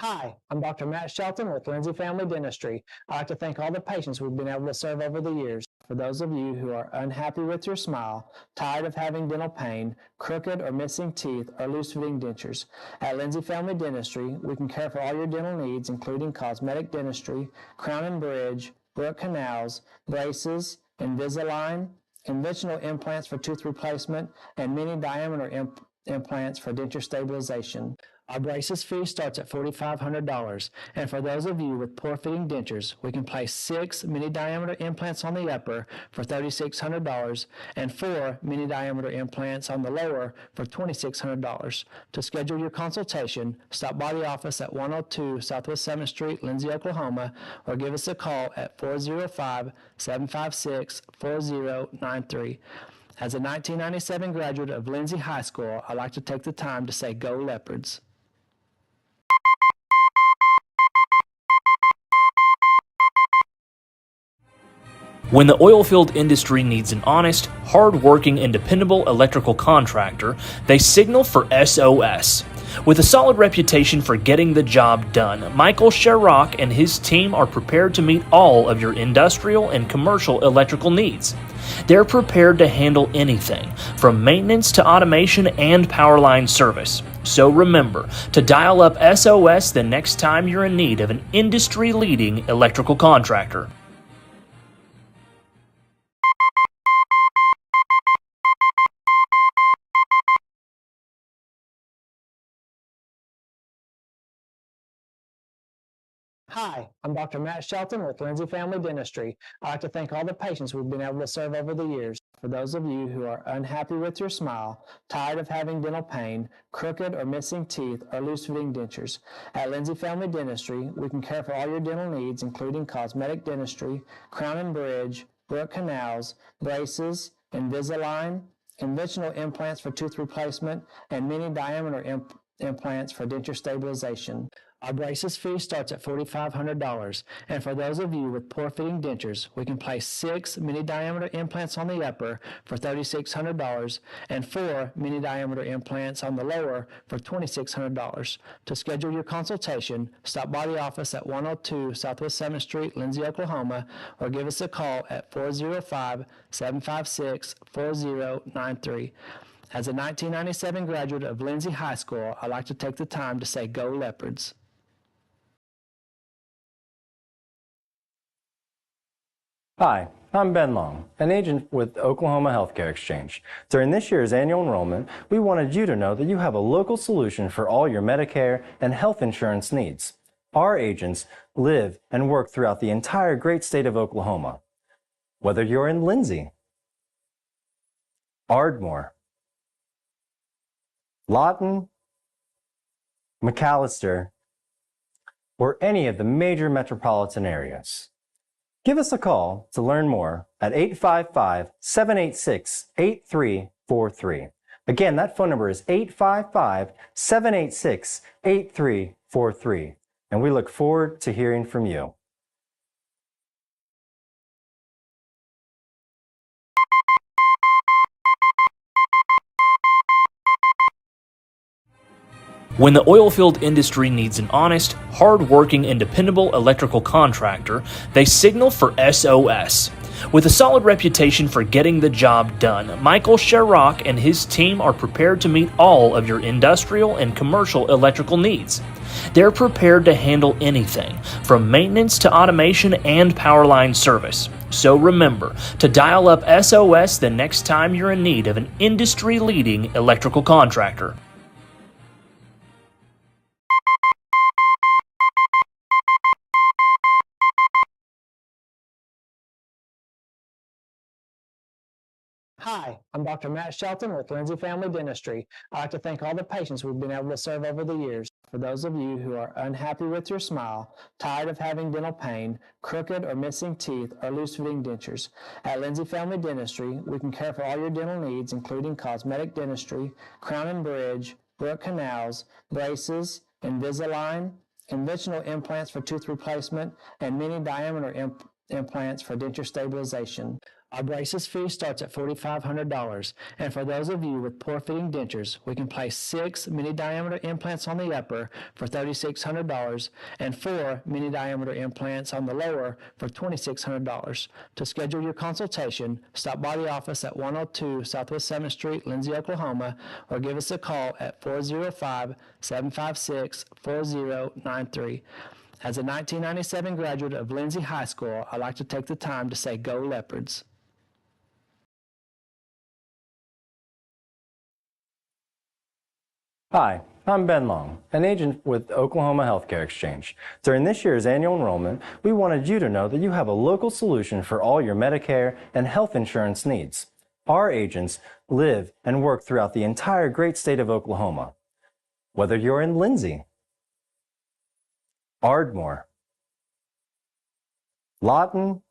Hi, I'm Dr. Matt Shelton with Lindsay Family Dentistry. I'd like to thank all the patients we've been able to serve over the years. For those of you who are unhappy with your smile, tired of having dental pain, crooked or missing teeth, or loose-fitting dentures, at Lindsay Family Dentistry, we can care for all your dental needs, including cosmetic dentistry, crown and bridge, root canals, braces, Invisalign, conventional implants for tooth replacement, and mini diameter implants for denture stabilization. Our braces fee starts at $4,500, and for those of you with poor-fitting dentures, we can place 6 mini-diameter implants on the upper for $3,600 and 4 mini-diameter implants on the lower for $2,600. To schedule your consultation, stop by the office at 102 Southwest 7th Street, Lindsay, Oklahoma, or give us a call at 405-756-4093. As a 1997 graduate of Lindsay High School, I'd like to take the time to say go Leopards. When the oilfield industry needs an honest, hard-working, and dependable electrical contractor, they signal for SOS. With a solid reputation for getting the job done, Michael Sherrock and his team are prepared to meet all of your industrial and commercial electrical needs. They're prepared to handle anything, from maintenance to automation and power line service. So remember to dial up SOS the next time you're in need of an industry-leading electrical contractor. Hi, I'm Dr. Matt Shelton with Lindsay Family Dentistry. I'd like to thank all the patients we've been able to serve over the years. For those of you who are unhappy with your smile, tired of having dental pain, crooked or missing teeth, or loose-fitting dentures, at Lindsay Family Dentistry, we can care for all your dental needs, including cosmetic dentistry, crown and bridge, root canals, braces, Invisalign, conventional implants for tooth replacement, and mini diameter implants for denture stabilization. Our braces fee starts at $4,500, and for those of you with poor-fitting dentures, we can place 6 mini-diameter implants on the upper for $3,600 and 4 mini-diameter implants on the lower for $2,600. To schedule your consultation, stop by the office at 102 Southwest 7th Street, Lindsay, Oklahoma, or give us a call at 405-756-4093. As a 1997 graduate of Lindsay High School, I'd like to take the time to say go Leopards. Hi, I'm Ben Long, an agent with Oklahoma Healthcare Exchange. During this year's annual enrollment, we wanted you to know that you have a local solution for all your Medicare and health insurance needs. Our agents live and work throughout the entire great state of Oklahoma. Whether you're in Lindsay, Ardmore, Lawton, McAllister, or any of the major metropolitan areas. Give us a call to learn more at 855-786-8343. Again, that phone number is 855-786-8343, and we look forward to hearing from you. When the oilfield industry needs an honest, hard-working, and dependable electrical contractor, they signal for SOS. With a solid reputation for getting the job done, Michael Sherrock and his team are prepared to meet all of your industrial and commercial electrical needs. They're prepared to handle anything, from maintenance to automation and power line service. So remember to dial up SOS the next time you're in need of an industry-leading electrical contractor. Hi, I'm Dr. Matt Shelton with Lindsay Family Dentistry. I'd like to thank all the patients we've been able to serve over the years. For those of you who are unhappy with your smile, tired of having dental pain, crooked or missing teeth, or loose-fitting dentures, at Lindsay Family Dentistry, we can care for all your dental needs, including cosmetic dentistry, crown and bridge, root canals, braces, Invisalign, conventional implants for tooth replacement, and mini diameter implants for denture stabilization. Our braces fee starts at $4,500, and for those of you with poor-fitting dentures, we can place 6 mini-diameter implants on the upper for $3,600 and 4 mini-diameter implants on the lower for $2,600. To schedule your consultation, stop by the office at 102 Southwest 7th Street, Lindsay, Oklahoma, or give us a call at 405-756-4093. As a 1997 graduate of Lindsay High School, I'd like to take the time to say go Leopards. Hi, I'm Ben Long, an agent with Oklahoma Healthcare Exchange. During this year's annual enrollment, we wanted you to know that you have a local solution for all your Medicare and health insurance needs. Our agents live and work throughout the entire great state of Oklahoma. Whether you're in Lindsay, Ardmore, Lawton,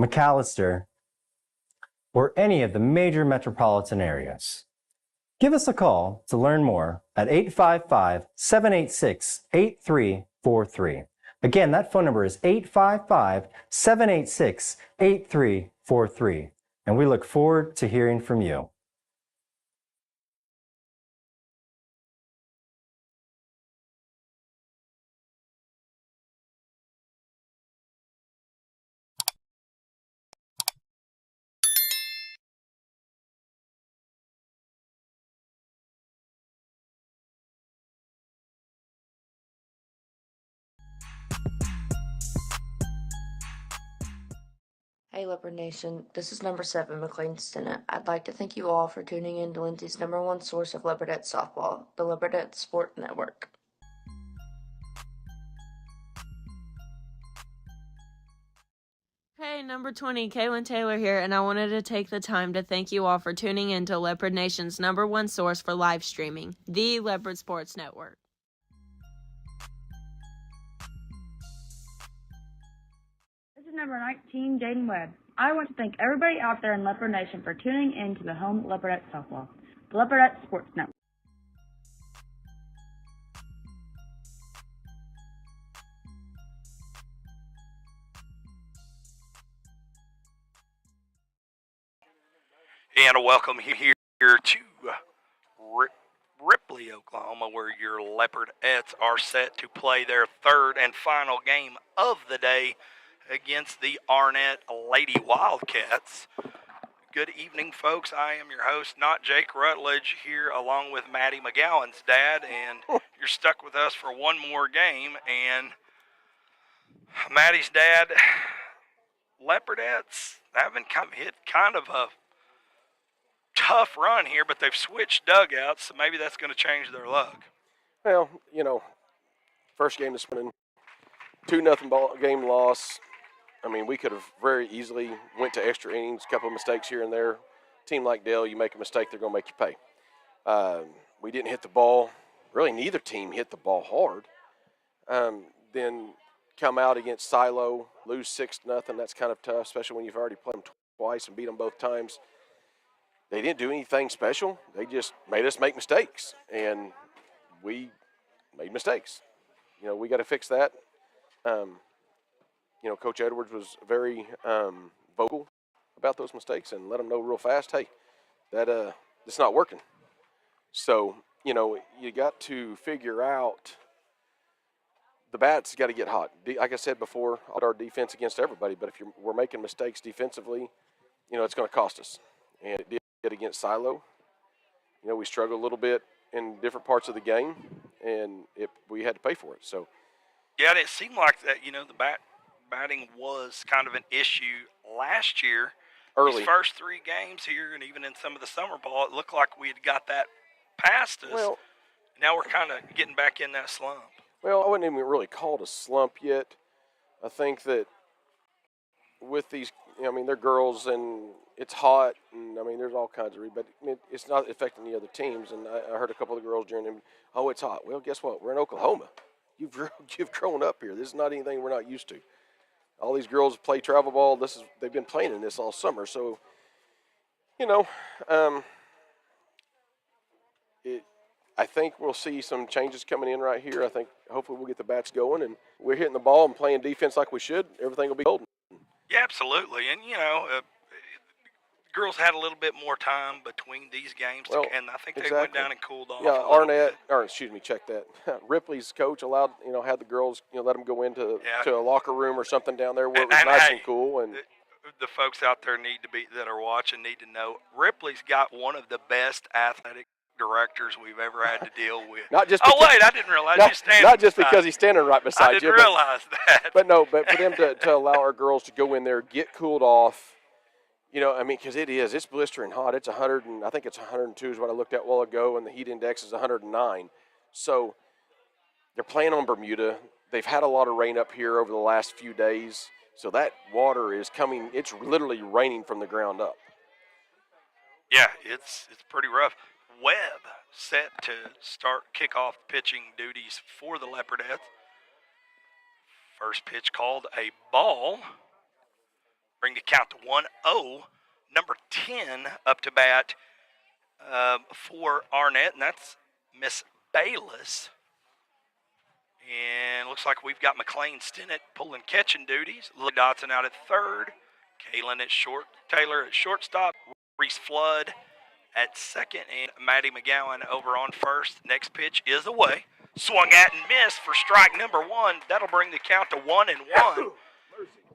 McAllister, or any of the major metropolitan areas. Give us a call to learn more at 855-786-8343. Again, that phone number is 855-786-8343, and we look forward to hearing from you. Hey Leopard Nation, this is number 7, McLean Stennett. I'd like to thank you all for tuning in to Lindsay's #1 source of Leopardette softball, the Leopardette Sport Network. Hey, number 20, Kaylin Taylor here, and I wanted to take the time to thank you all for tuning in to Leopard Nation's #1 source for live streaming, the Leopard Sports Network. This is number 19, Jaden Webb. I want to thank everybody out there in Leopard Nation for tuning in to the home Leopardette softball, the Leopardette Sports Network. And welcome here to Ripley, Oklahoma, where your Leopardettes are set to play their third and final game of the day against the Arnett Lady Wildcats. Good evening, folks. I am your host, not Jake Rutledge, here along with Maddie McGowan's dad, and you're stuck with us for one more game. And Maddie's dad, Leopardettes haven't hit kind of a tough run here, but they've switched dugouts, so maybe that's going to change their luck. Well, first game this morning, 2-0 game loss. I mean, we could have very easily went to extra innings, a couple of mistakes here and there. Team like Dale, you make a mistake, they're going to make you pay. We didn't hit the ball. Really, neither team hit the ball hard. Then come out against Silo, lose 6-0. That's kind of tough, especially when you've already played them twice and beat them both times. They didn't do anything special. They just made us make mistakes, and we made mistakes. We got to fix that. Coach Edwards was very vocal about those mistakes and let them know real fast, hey, that it's not working. So, you got to figure out the bats got to get hot. Like I said before, our defense against everybody, but if we're making mistakes defensively, it's going to cost us. And it did against Silo. We struggled a little bit in different parts of the game, and we had to pay for it. So, yeah, and it seemed like that, the batting was kind of an issue last year. Early. These first 3 games here, and even in some of the summer ball, it looked like we had got that past us. Well, now we're kind of getting back in that slump. Well, I wouldn't even really call it a slump yet. I think that with these, they're girls and it's hot, and there's all kinds of but it's not affecting the other teams. And I heard a couple of the girls during them, oh, it's hot. Well, guess what? We're in Oklahoma. You've grown up here. This is not anything we're not used to. All these girls play travel ball. They've been playing in this all summer. So, I think we'll see some changes coming in right here. I think hopefully we'll get the bats going, and we're hitting the ball and playing defense like we should. Everything will be golden. Yeah, absolutely. And, girls had a little bit more time between these games, Well, and I think they exactly. went down and cooled off. Yeah, a little bit. check that. Ripley's coach allowed, had the girls, let them go into to a locker room or something down there where it was nice and cool. And the folks out there that are watching need to know Ripley's got one of the best athletic directors we've ever had to deal with. Not just oh because, wait, I didn't realize not, you standing. not just because he's standing right beside I you. didn't realize that. But for them to allow our girls to go in there, get cooled off. Because it's blistering hot. It's 100, and I think it's 102 is what I looked at a while ago, and the heat index is 109. So they're playing on Bermuda. They've had a lot of rain up here over the last few days, so that water is coming. It's literally raining from the ground up. Yeah, it's pretty rough. Webb set to start kickoff pitching duties for the Leopardettes. First pitch called a ball. Bring the count to 1-0. Number 10 up to bat for Arnett, and that's Miss Bayless. And looks like we've got McLean Stinnett pulling catching duties. Lily Dotson out at third. Kaylin at short. Taylor at shortstop. Reese Flood at second. And Maddie McGowan over on first. Next pitch is away. Swung at and missed for strike number 1. That'll bring the count to 1-1.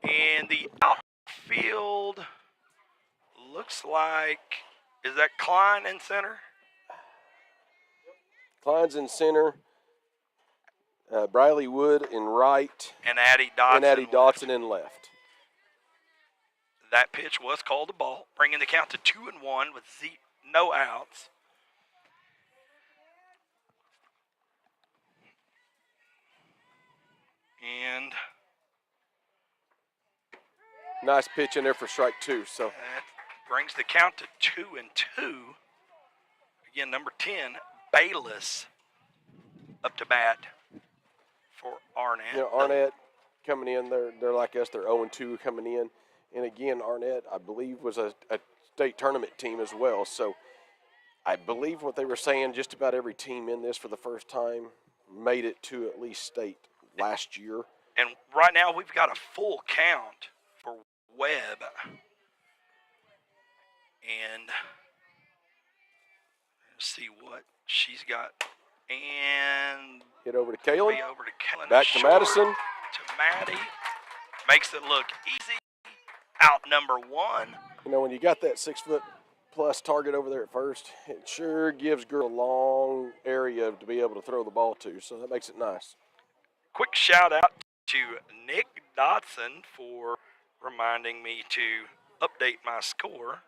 And the outfield looks like, is that Klein in center? Klein's in center. Briley Wood in right. And Addie Dotson. In left. That pitch was called a ball, bringing the count to 2-1 with no outs. And nice pitch in there for strike 2. So that brings the count to 2-2. Again, number 10, Bayless, up to bat for Arnett. Arnett coming in, they're like us, they're 0-2 coming in. And again, Arnett, I believe, was a state tournament team as well. So I believe what they were saying, just about every team in this for the first time made it to at least state last year. And right now we've got a full count for Webb. And let's see what she's got. And hit over to Kaylin. Back to Madison. To Maddie. Makes it look easy. Out number 1. When you got that 6-foot-plus target over there at first, it sure gives girl a long area to be able to throw the ball to. So that makes it nice. Quick shout out to Nick Dotson for reminding me to update my score.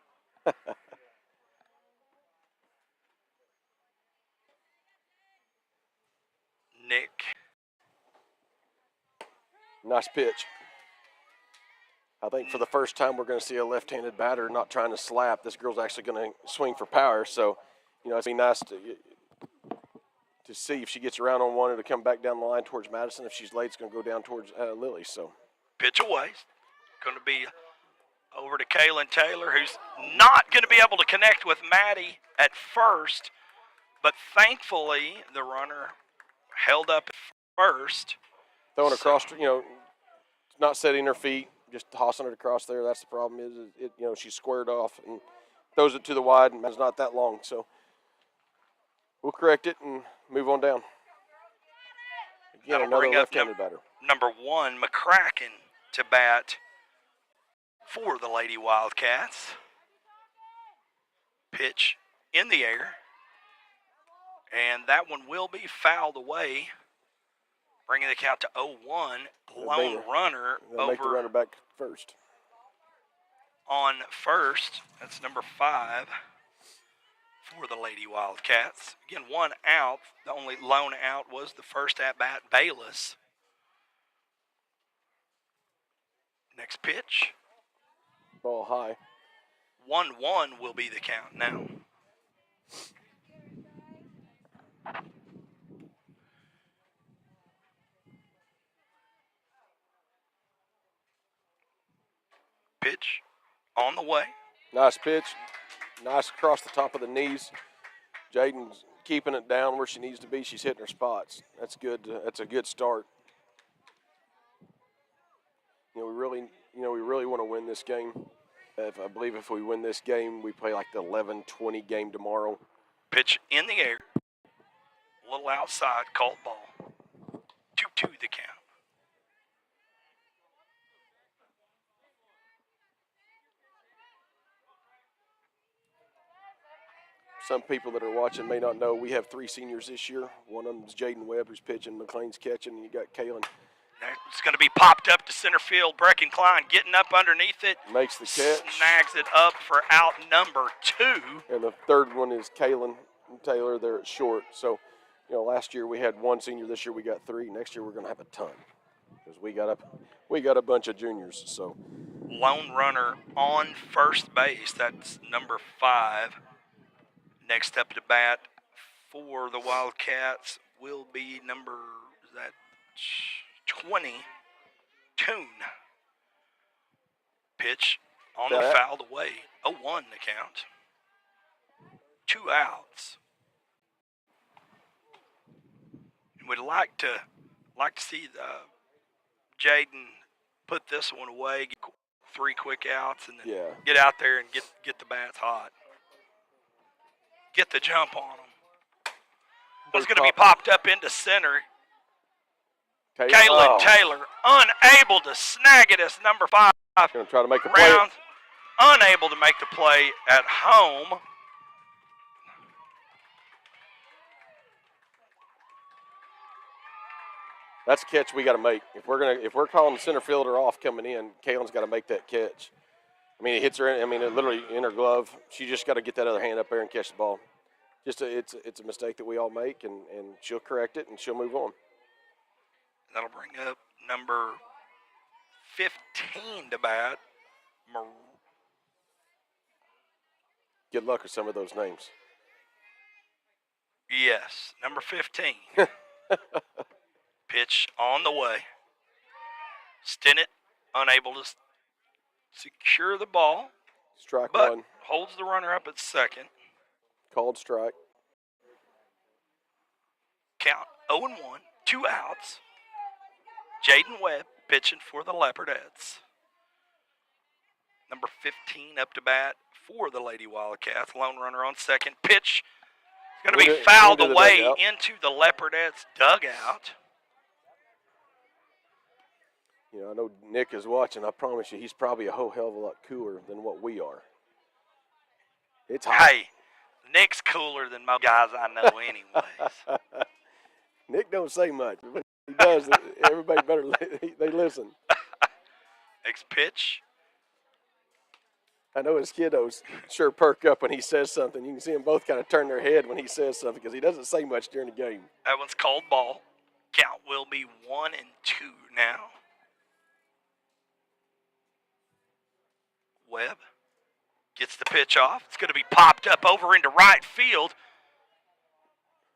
Nick. Nice pitch. I think for the first time we're going to see a left-handed batter not trying to slap. This girl's actually going to swing for power. So, it's be nice to see if she gets around on one and to come back down the line towards Madison. If she's late, it's going to go down towards Lily. So, pitch away. Going to be over to Kaylin Taylor, who's not going to be able to connect with Maddie at first. But thankfully, the runner held up at first. Throwing across, not setting her feet, just tossing it across there. That's the problem. She's squared off and throws it to the wide, and it's not that long. So we'll correct it and move on down. Again, another left-handed batter. Number 1, McCracken to bat for the Lady Wildcats. Pitch in the air. And that one will be fouled away, bringing the count to 0-1. Lone runner over. Make the runner back first. On first, that's number 5 for the Lady Wildcats. Again, 1 out. The only lone out was the first at-bat, Bayless. Next pitch. Ball high. 1-1 will be the count now. Pitch on the way. Nice pitch. Nice across the top of the knees. Jaden's keeping it down where she needs to be. She's hitting her spots. That's good. That's a good start. We really you know, we really want to win this game. I believe if we win this game, we play like the 11-20 game tomorrow. Pitch in the air. A little outside, called ball. 2-2 the count. Some people that are watching may not know we have 3 seniors this year. One of them is Jaden Webb, who's pitching. McLean's catching, and you got Kalen. It's going to be popped up to center field. Brecken Klein getting up underneath it. Makes the catch. Snags it up for out number 2. And the third one is Kalen Taylor there at short. So, you know, last year we had 1 senior. This year we got 3. Next year we're going to have a ton because we got a bunch of juniors. So, Lone runner on first base. That's number 5. Next up to bat for the Wildcats will be number 20, Toon. Pitch on the fouled away. 0-1 the count. 2 outs. And we'd like to see Jaden put this one away, get 3 quick outs, and then get out there and get the bats hot. Get the jump on them. It's going to be popped up into center. Kalen Taylor unable to snag it as number 5. Going to try to make a play. Unable to make the play at home. That's a catch we got to make. If we're calling the center fielder off coming in, Kalen's got to make that catch. I mean, it hits her. It literally in her glove. She just got to get that other hand up there and catch the ball. It's a mistake that we all make, and she'll correct it and she'll move on. That'll bring up number 15 to bat. Good luck with some of those names. Yes, number 15. Pitch on the way. Stinnett unable to secure the ball. Strike but 1. Holds the runner up at second. Called strike. Count 0-1, 2 outs. Jaden Webb pitching for the Leopardettes. Number 15 up to bat for the Lady Wildcats. Lone runner on second. Pitch is going to be fouled away into the Leopardettes dugout. You know, I know Nick is watching. I promise you, he's probably a whole hell of a lot cooler than what we are. It's hot. Hey, Nick's cooler than most guys I know anyways. Nick don't say much, but he does. Everybody better, they listen. Next pitch. I know his kiddos sure perk up when he says something. You can see them both kind of turn their head when he says something because he doesn't say much during the game. That one's called ball. Count will be 1-2 now. Webb gets the pitch off. It's going to be popped up over into right field.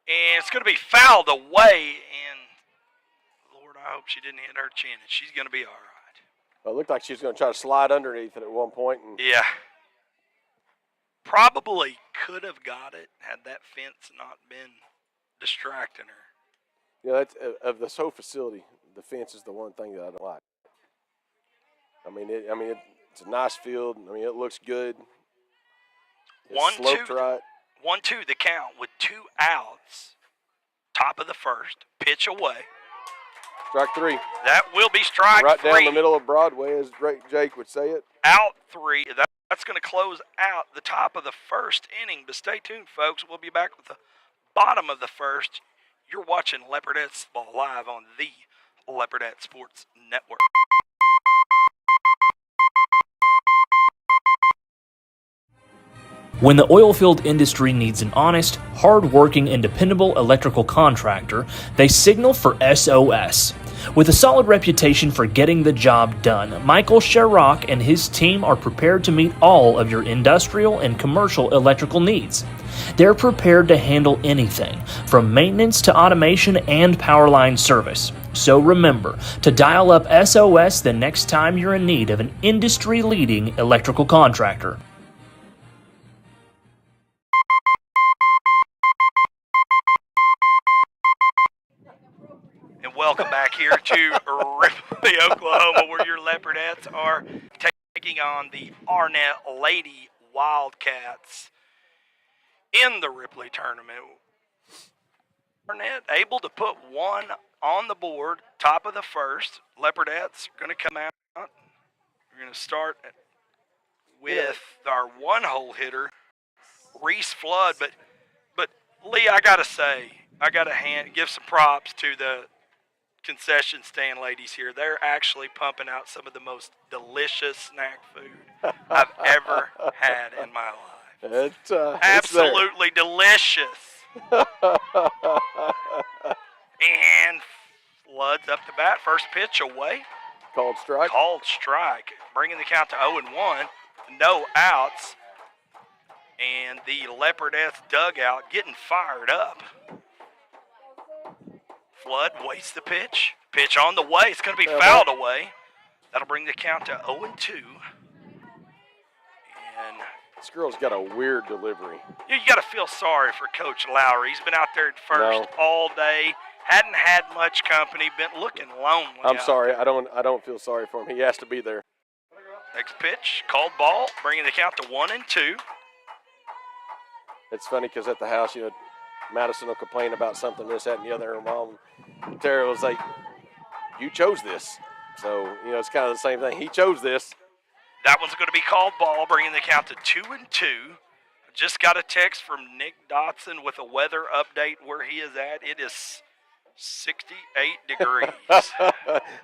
And it's going to be fouled away. And, Lord, I hope she didn't hit her chin. And she's going to be all right. Well, it looked like she was going to try to slide underneath it at one point. Yeah. Probably could have got it had that fence not been distracting her. You know, that's, of this whole facility, the fence is the one thing that I don't like. It's a nice field. I mean, it looks good. It's sloped right. 1-2 the count with 2 outs. Top of the first. Pitch away. Strike 3. That will be strike right 3. Right down the middle of Broadway, as Jake would say it. Out 3. That's going to close out the top of the first inning. But stay tuned, folks. We'll be back with the bottom of the first. You're watching Leopardettes Ball live on the Leopardette Sports Network. When the oilfield industry needs an honest, hard-working, and dependable electrical contractor, they signal for SOS. With a solid reputation for getting the job done, Michael Sherrock and his team are prepared to meet all of your industrial and commercial electrical needs. They're prepared to handle anything, from maintenance to automation and power line service. So remember to dial up SOS the next time you're in need of an industry-leading electrical contractor. welcome back here to Ripley, Oklahoma, where your Leopardettes are taking on the Arnett Lady Wildcats in the Ripley tournament. Arnett able to put one on the board, top of the first. Leopardettes are going to come out. We're going to start with our one-hole hitter, Reese Flood. But Lee, I got to say, I got to give some props to the concession stand ladies here. They're actually pumping out some of the most delicious snack food I've ever had in my life. Absolutely delicious. And Flood's up to bat. First pitch away. Called strike. Called strike. Bringing the count to 0-1. No outs. And the Leopardettes dugout getting fired up. Flood waits the pitch. Pitch on the way. It's going to be fouled away. That'll bring the count to 0-2. And this girl's got a weird delivery. you got to feel sorry for Coach Lowry. He's been out there at first all day. Hadn't had much company. Been looking lonely. I'm sorry. I don't feel sorry for him. He has to be there. Next pitch, called ball, bringing the count to 1-2. It's funny because at the house, Madison will complain about something, this, that, and the other. And Mom, Tara was like, you chose this. So, it's kind of the same thing. He chose this. That one's going to be called ball, bringing the count to 2-2. Just got a text from Nick Dotson with a weather update where he is at. It is 68 degrees.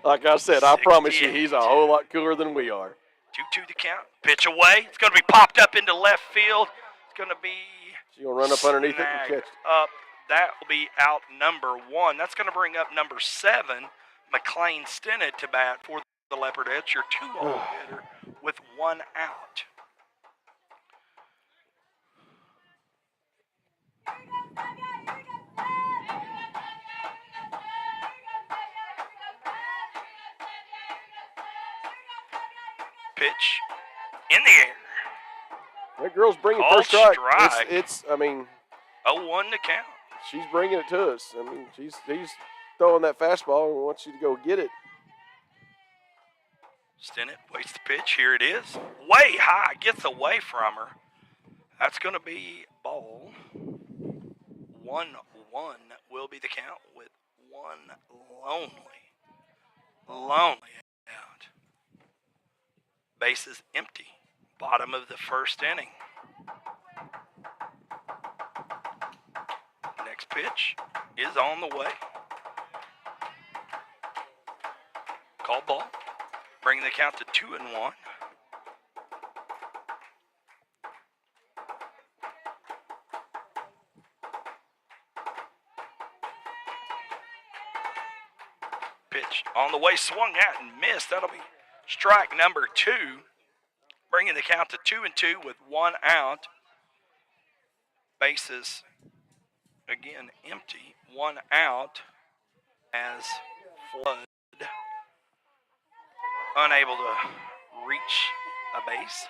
Like I said, I promise you, he's a whole lot cooler than we are. 2-2 the count. Pitch away. It's going to be popped up into left field. It's going to be She's going to run up underneath it and catch it. Up. That will be out number 1. That's going to bring up number 7, McLean Stinnett, to bat for the Leopardettes, your 2-hole hitter with 1 out. Pitch in the air. That girl's bringing Called first strike. strike. It's 0-1 to count. she's bringing it to us. He's throwing that fastball and wants you to go get it. Stinnett waits the pitch. Here it is. Way high. Gets away from her. That's going to be ball. 1-1 will be the count with 1 lonely out. Bases empty. Bottom of the first inning. Next pitch is on the way. Call ball. Bringing the count to 2-1. Pitch on the way, swung at and missed. That'll be strike number 2. Bringing the count to 2-2 with 1 out. Bases again empty. 1 out as Flood unable to reach a base.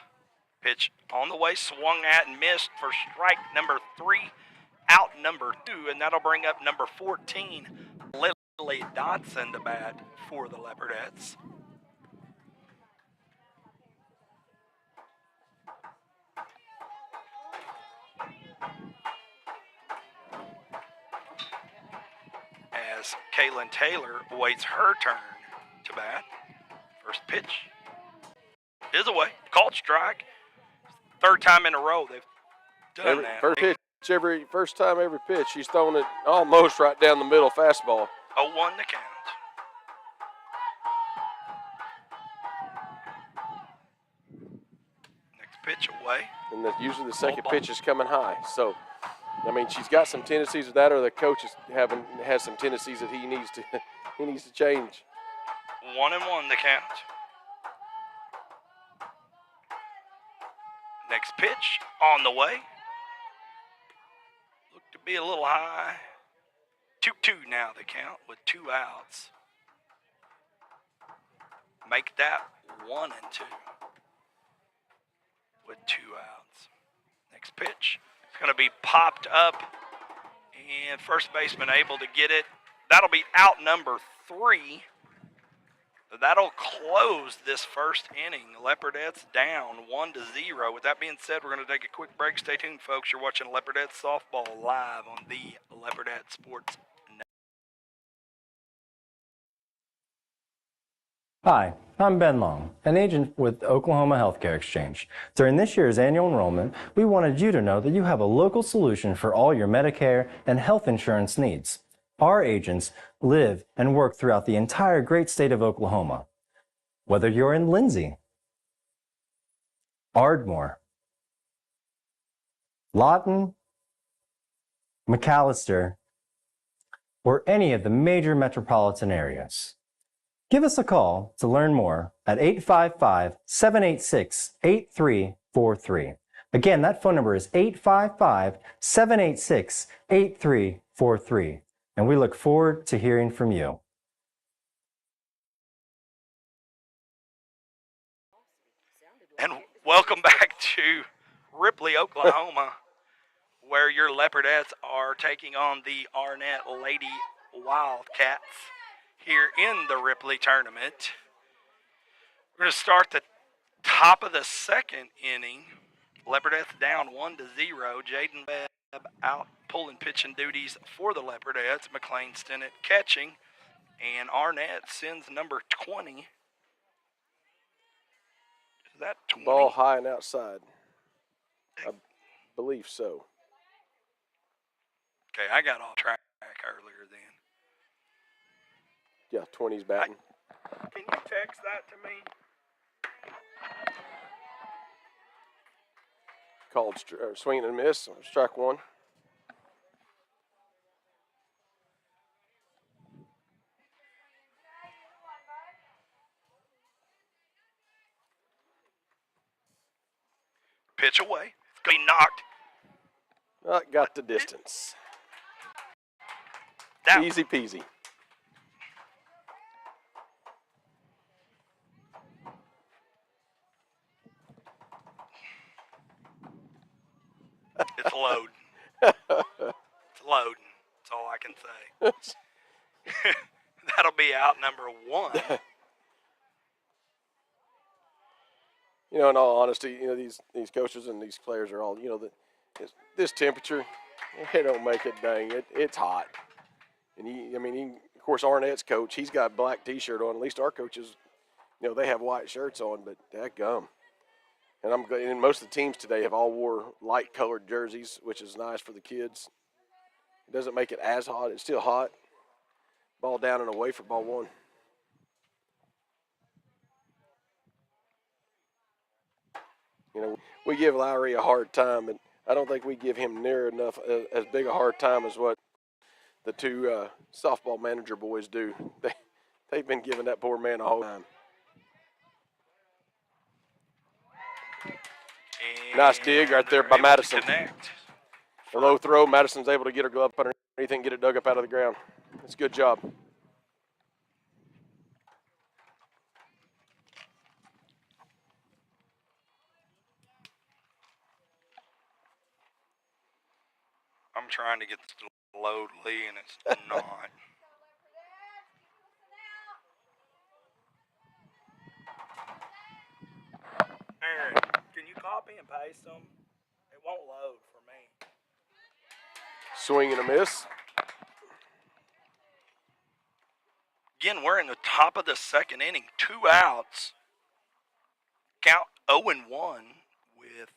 Pitch on the way, swung at and missed for strike number 3, out number 2, and that'll bring up number 14, Lily Dotson, to bat for the Leopardettes. As Kaylin Taylor awaits her turn to bat. First pitch is away. Called strike. 3rd time in a row they've done that. First time every pitch, she's throwing it almost right down the middle fastball. 0-1 to count. Next pitch away. And usually the second pitch is coming high. So, she's got some tendencies of that, or the coach has some tendencies that he needs to change. 1-1 the count. Next pitch on the way. Looked to be a little high. 2-2 now the count with 2 outs. Make that 1-2 with 2 outs. Next pitch. It's going to be popped up, and first baseman able to get it. That'll be out number 3. That'll close this first inning. Leopardettes down 1-0. With that being said, we're going to take a quick break. Stay tuned, folks. You're watching Leopardette Softball live on the Leopardette Sports Network. Hi, I'm Ben Long, an agent with Oklahoma Healthcare Exchange. During this year's annual enrollment, we wanted you to know that you have a local solution for all your Medicare and health insurance needs. Our agents live and work throughout the entire great state of Oklahoma. Whether you're in Lindsay, Ardmore, Lawton, McAllister, or any of the major metropolitan areas. Give us a call to learn more at 855-786-8343. Again, that phone number is 855-786-8343. And we look forward to hearing from you. And welcome back to Ripley, Oklahoma, where your Leopardettes are taking on the Arnett Lady Wildcats here in the Ripley tournament. We're going to start the top of the second inning. Leopardettes down 1-0. Jaden Webb out pulling pitching duties for the Leopardettes. McLean Stinnett catching. And Arnett sends number 20. Is that 20? Ball high and outside. I believe so. Okay, I got off track earlier then. Yeah, 20's batting. Can you text that to me? Called swing and miss. Strike one. Pitch away. It's going to be knocked. Got the distance. Down. Easy peasy. It's loading. It's loading. That's all I can say. That'll be out number 1. You know, in all honesty, you know, these coaches and these players are all, you know, this temperature, it don't make it dang. It's hot. And of course, Arnett's coach, he's got a black T-shirt on. At least our coaches, you know, they have white shirts on, but dadgum. And most of the teams today have all wore light-colored jerseys, which is nice for the kids. It doesn't make it as hot. It's still hot. Ball down and away for ball 1. You know, we give Lowry a hard time, but I don't think we give him near enough as big a hard time as what the two softball manager boys do. They've been giving that poor man a whole time. And nice dig right there by Madison. Connect. A low throw. Madison's able to get her glove underneath and get it dug up out of the ground. It's a good job. I'm trying to get this to load, Lee, and it's not. Aaron, can you copy and paste them? It won't load for me. Swing and a miss. Again, we're in the top of the second inning. 2 outs. Count 0-1 with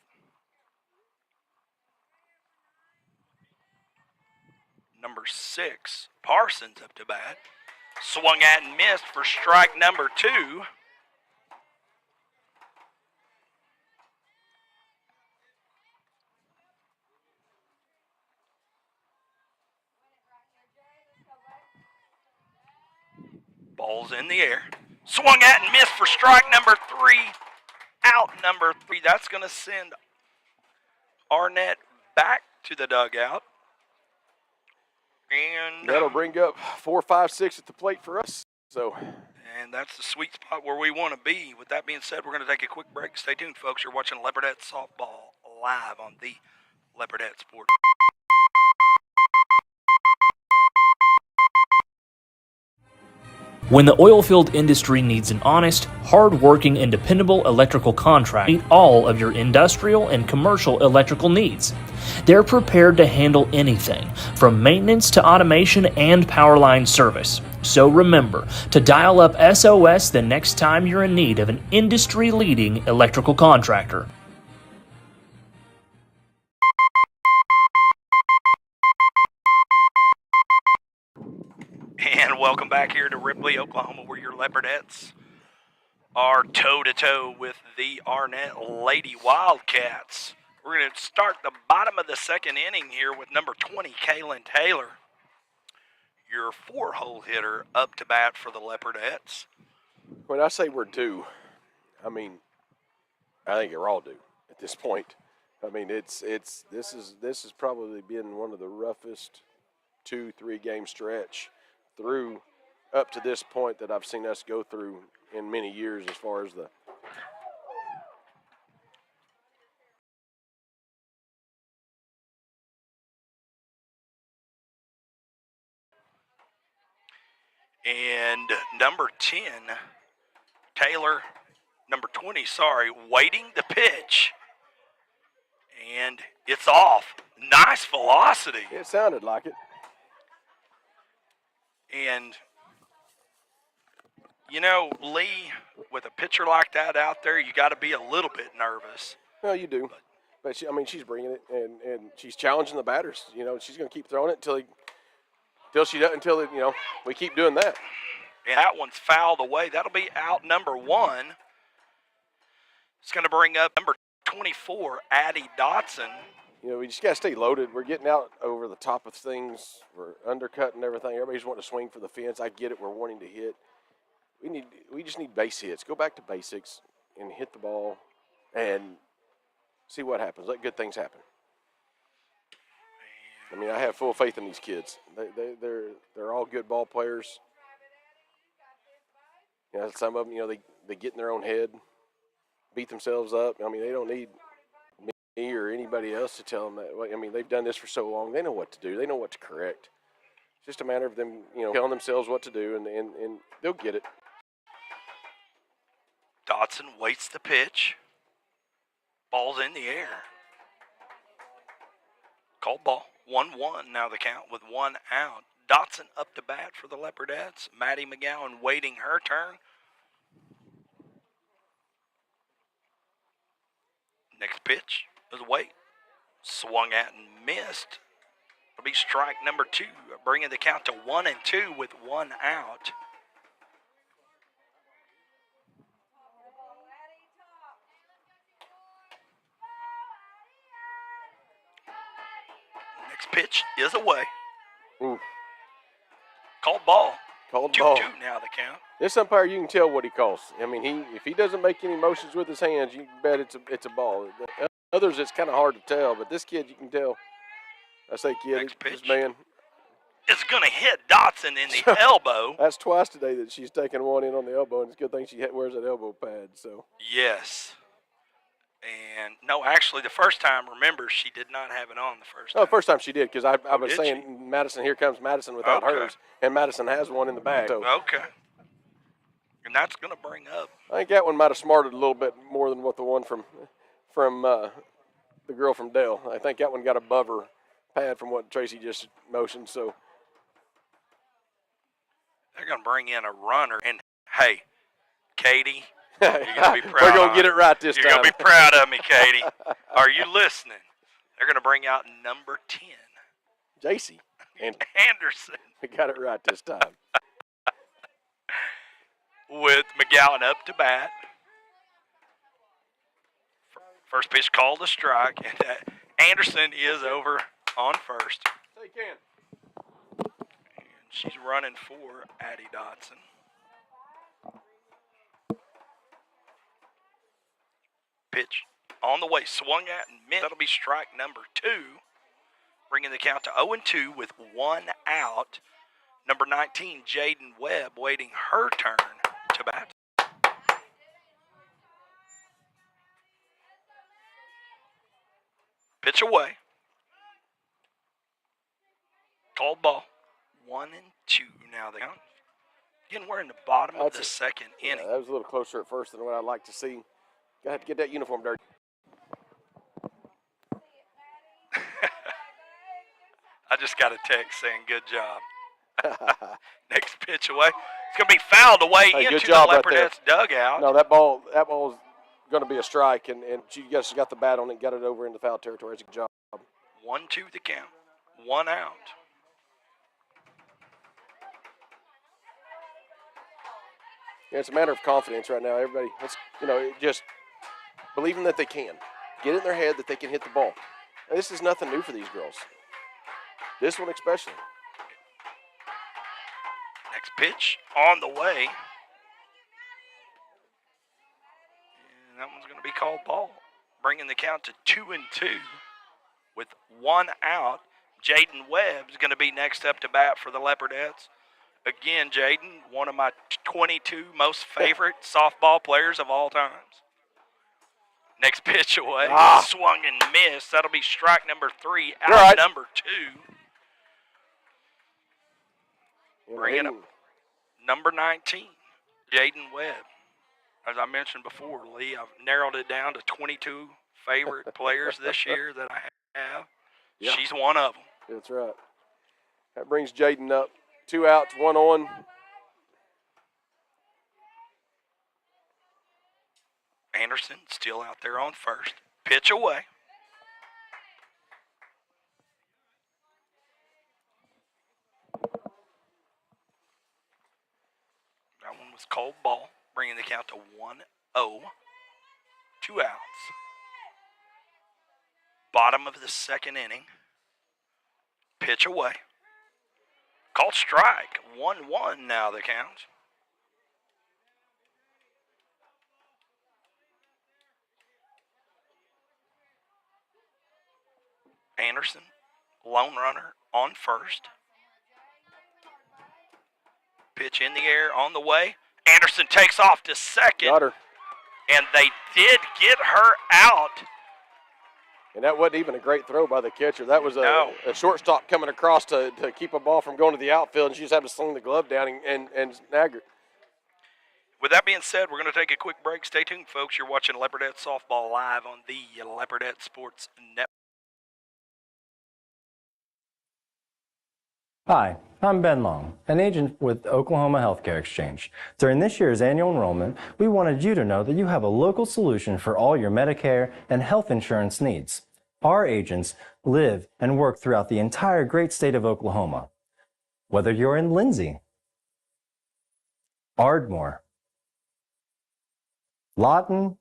number 6, Parsons up to bat. Swung at and missed for strike number 2. Ball's in the air. Swung at and missed for strike number 3. Out number 3. That's going to send Arnett back to the dugout. And that'll bring up 4, 5, 6 at the plate for us. And that's the sweet spot where we want to be. With that being said, we're going to take a quick break. Stay tuned, folks. You're watching Leopardette Softball live on the Leopardette Sports. When the oilfield industry needs an honest, hard-working, and dependable electrical contractor, meet all of your industrial and commercial electrical needs. They're prepared to handle anything, from maintenance to automation and power line service. So remember to dial up SOS the next time you're in need of an industry-leading electrical contractor. And welcome back here to Ripley, Oklahoma, where your Leopardettes are toe-to-toe with the Arnett Lady Wildcats. We're going to start the bottom of the second inning here with number 20, Kaylin Taylor, your 4-hole hitter, up to bat for the Leopardettes. When I say we're due, I mean, I think we're all due at this point. I mean, this has probably been one of the roughest 2-3 game stretch through up to this point that I've seen us go through in many years as far as the And number 10, Taylor, number 20, waiting the pitch. And it's off. Nice velocity. it sounded like it. And, you know, Lee, with a pitcher like that out there, you got to be a little bit nervous. Well, you do. But she's bringing it, and she's challenging the batters. You know, she's going to keep throwing it until we keep doing that. And that one's fouled away. That'll be out number 1. It's going to bring up number 24, Addie Dotson. You know, we just got to stay loaded. We're getting out over the top of things. We're undercutting everything. Everybody's wanting to swing for the fence. I get it. We're wanting to hit. We just need base hits. Go back to basics and hit the ball and see what happens. Let good things happen. I mean, I have full faith in these kids. They're all good ball players. You know, some of them, they get in their own head, beat themselves up. I mean, they don't need me or anybody else to tell them that. I mean, they've done this for so long. They know what to do. They know what to correct. It's just a matter of them, telling themselves what to do, and they'll get it. Dotson waits the pitch. Ball's in the air. Called ball. 1-1 now the count with 1 out. Dotson up to bat for the Leopardettes. Maddie McGowan waiting her turn. Next pitch is away. Swung at and missed. It'll be strike number 2, bringing the count to 1-2 with 1 out. Next pitch is away. Ooh. Called ball. Called ball. 2-2 now the count. This umpire, you can tell what he calls. I mean, if he doesn't make any motions with his hands, you can bet it's a ball. The others, it's kind of hard to tell, but this kid, you can tell. I say kid, Next pitch. this man. It's going to hit Dotson in the elbow. That's twice today that she's taken one in on the elbow, and it's a good thing she wears that elbow pad. So. Yes. And, no, actually, the first time, remember, she did not have it on the first time. Oh, first time she did, because I was did saying, she? Madison, here comes Madison without Okay. hers, and Madison has one in the bag. So Okay. And that's going to bring up. I think that one might have smarted a little bit more than what the one from the girl from Dell. I think that one got above her pad from what Tracy just motioned. So They're going to bring in a runner. And, hey, Katie, you're going to be proud we're going of to get it right this You're time. going to be proud of me, Katie. Are you listening? They're going to bring out number 10. JC. And Anderson. we got it right this time. With McGowan up to bat. First pitch called a strike, and Anderson is over on first. So you can. And she's running for Addie Dotson. Pitch on the way, swung at and missed. That'll be strike number 2, bringing the count to 0-2 with 1 out. Number 19, Jaden Webb, waiting her turn to bat. Pitch away. Called ball. 1-2 now the count. Again, we're in the bottom of the second inning. That was a little closer at first than what I'd like to see. Got to get that uniform dirty. I just got a text saying good job. Next pitch away. It's going to be fouled away into the Leopardette's dugout. No, that ball's going to be a strike, and you guys got the bat on it, got it over into foul territory. It's a good job. 1-2 the count. 1 out. Yeah, it's a matter of confidence right now. Everybody, just believing that they can. Get in their head that they can hit the ball. Now, this is nothing new for these girls. This one especially. Next pitch on the way. And that one's going to be called ball. Bringing the count to 2-2 with 1 out. Jaden Webb's going to be next up to bat for the Leopardettes. Again, Jaden, one of my 22 most favorite softball players of all times. Next pitch away. Swung and missed. That'll be strike number 3, out number 2. Bringing up number 19, Jaden Webb. As I mentioned before, Lee, I've narrowed it down to 22 favorite players this year that I have. Yeah. She's one of them. That's right. That brings Jaden up. 2 outs, 1 on. Anderson still out there on first. Pitch away. That one was called ball, bringing the count to 1-0. 2 outs. Bottom of the second inning. Pitch away. Called strike. 1-1 now the count. Anderson, lone runner on first. Pitch in the air on the way. Anderson takes off to second. Got her. And they did get her out. And that wasn't even a great throw by the catcher. That was a shortstop coming across to keep a ball from going to the outfield, and she just had to sling the glove down and snag her. With that being said, we're going to take a quick break. Stay tuned, folks. You're watching Leopardette Softball live on the Leopardette Sports Network. Hi, I'm Ben Long, an agent with Oklahoma Healthcare Exchange. During this year's annual enrollment, we wanted you to know that you have a local solution for all your Medicare and health insurance needs. Our agents live and work throughout the entire great state of Oklahoma. Whether you're in Lindsay, Ardmore, Lawton,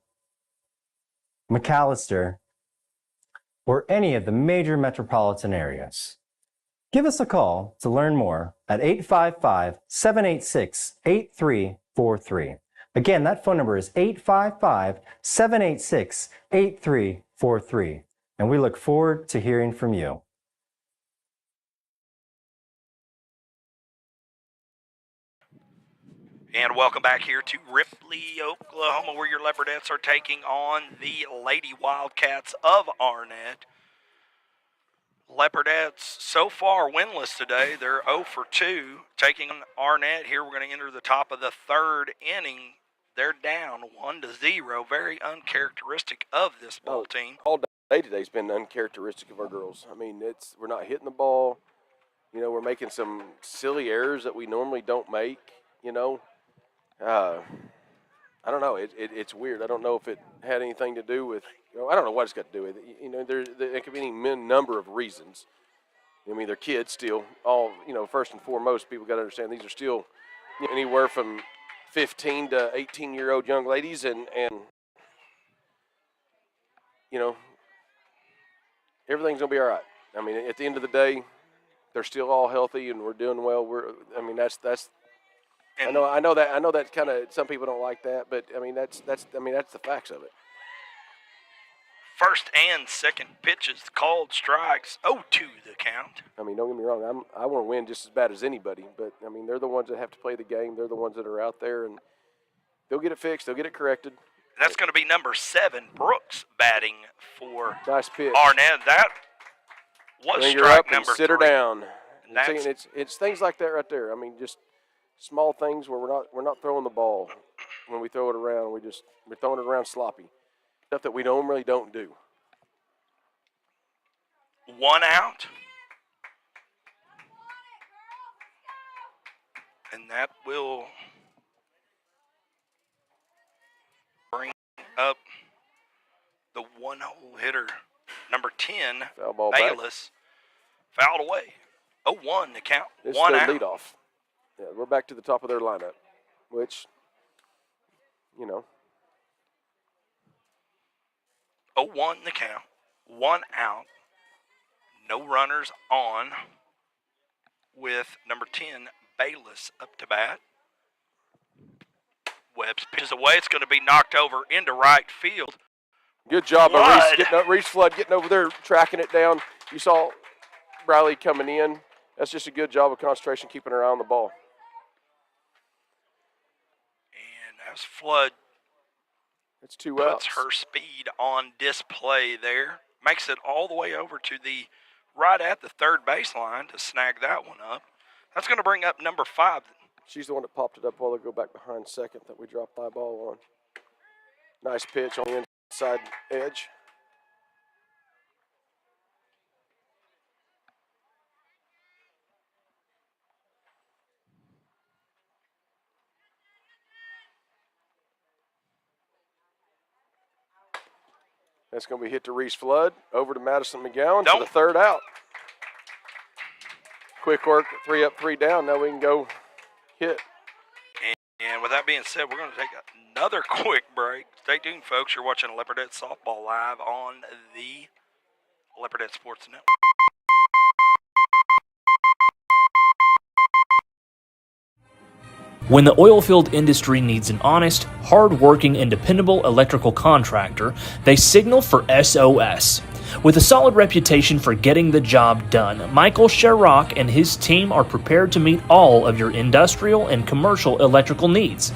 McAllister, or any of the major metropolitan areas. Give us a call to learn more at 855-786-8343. Again, that phone number is 855-786-8343. And we look forward to hearing from you. And welcome back here to Ripley, Oklahoma, where your Leopardettes are taking on the Lady Wildcats of Arnett. Leopardettes so far winless today. They're 0 for 2. Taking on Arnett here, we're going to enter the top of the third inning. They're down 1-0. Very uncharacteristic of this ball team. All day today's been uncharacteristic of our girls. I mean, we're not hitting the ball. You know, we're making some silly errors that we normally don't make. You know, I don't know. It's weird. I don't know if it had anything to do with. I don't know what it's got to do with it. You know, there could be any number of reasons. I mean, they're kids still. All, first and foremost, people got to understand these are still anywhere from 15 to 18-year-old young ladies, and everything's gonna be all right. I mean, at the end of the day, they're still all healthy, and we're doing well. That's. I know that kind of some people don't like that, but I mean that's the facts of it. First and second pitches called strikes. 0-2 the count. I mean, don't get me wrong. I want to win just as bad as anybody, but I mean they're the ones that have to play the game. They're the ones that are out there, and they'll get it fixed. They'll get it corrected. That's going to be number 7, Brooks, batting for nice pitch. Arnett. That was Bring strike her up number and sit 3. her down. It's things like that right there. I mean, just small things where we're not throwing the ball when we throw it around. We're throwing it around sloppy. Stuff that we normally don't do. 1 out. And that will bring up the one-hole hitter, number 10, Foul ball back. Bayless, fouled away. 0-1 the count. This One is out. their leadoff. Yeah, we're back to the top of their lineup, which, 0-1 the count. 1 out. No runners on with number 10, Bayless, up to bat. Webbs pitches away. It's going to be knocked over into right field. good job by Flood. Reese Flood getting over there, tracking it down. You saw Riley coming in. That's just a good job of concentration, keeping her eye on the ball. And as Flood It's 2 puts outs. her speed on display there, makes it all the way over to the right at the third baseline to snag that one up. That's going to bring up number 5. She's the one that popped it up while they go back behind second that we dropped by ball on. Nice pitch on the inside edge. That's going to be hit to Reese Flood, over to Madison McGowan for the third out. Quick work, 3 up, 3 down. Now we can go hit. And with that being said, we're going to take another quick break. Stay tuned, folks. You're watching Leopardette Softball live on the Leopardette Sports Network. When the oilfield industry needs an honest, hard-working, and dependable electrical contractor, they signal for SOS. With a solid reputation for getting the job done, Michael Sherrock and his team are prepared to meet all of your industrial and commercial electrical needs.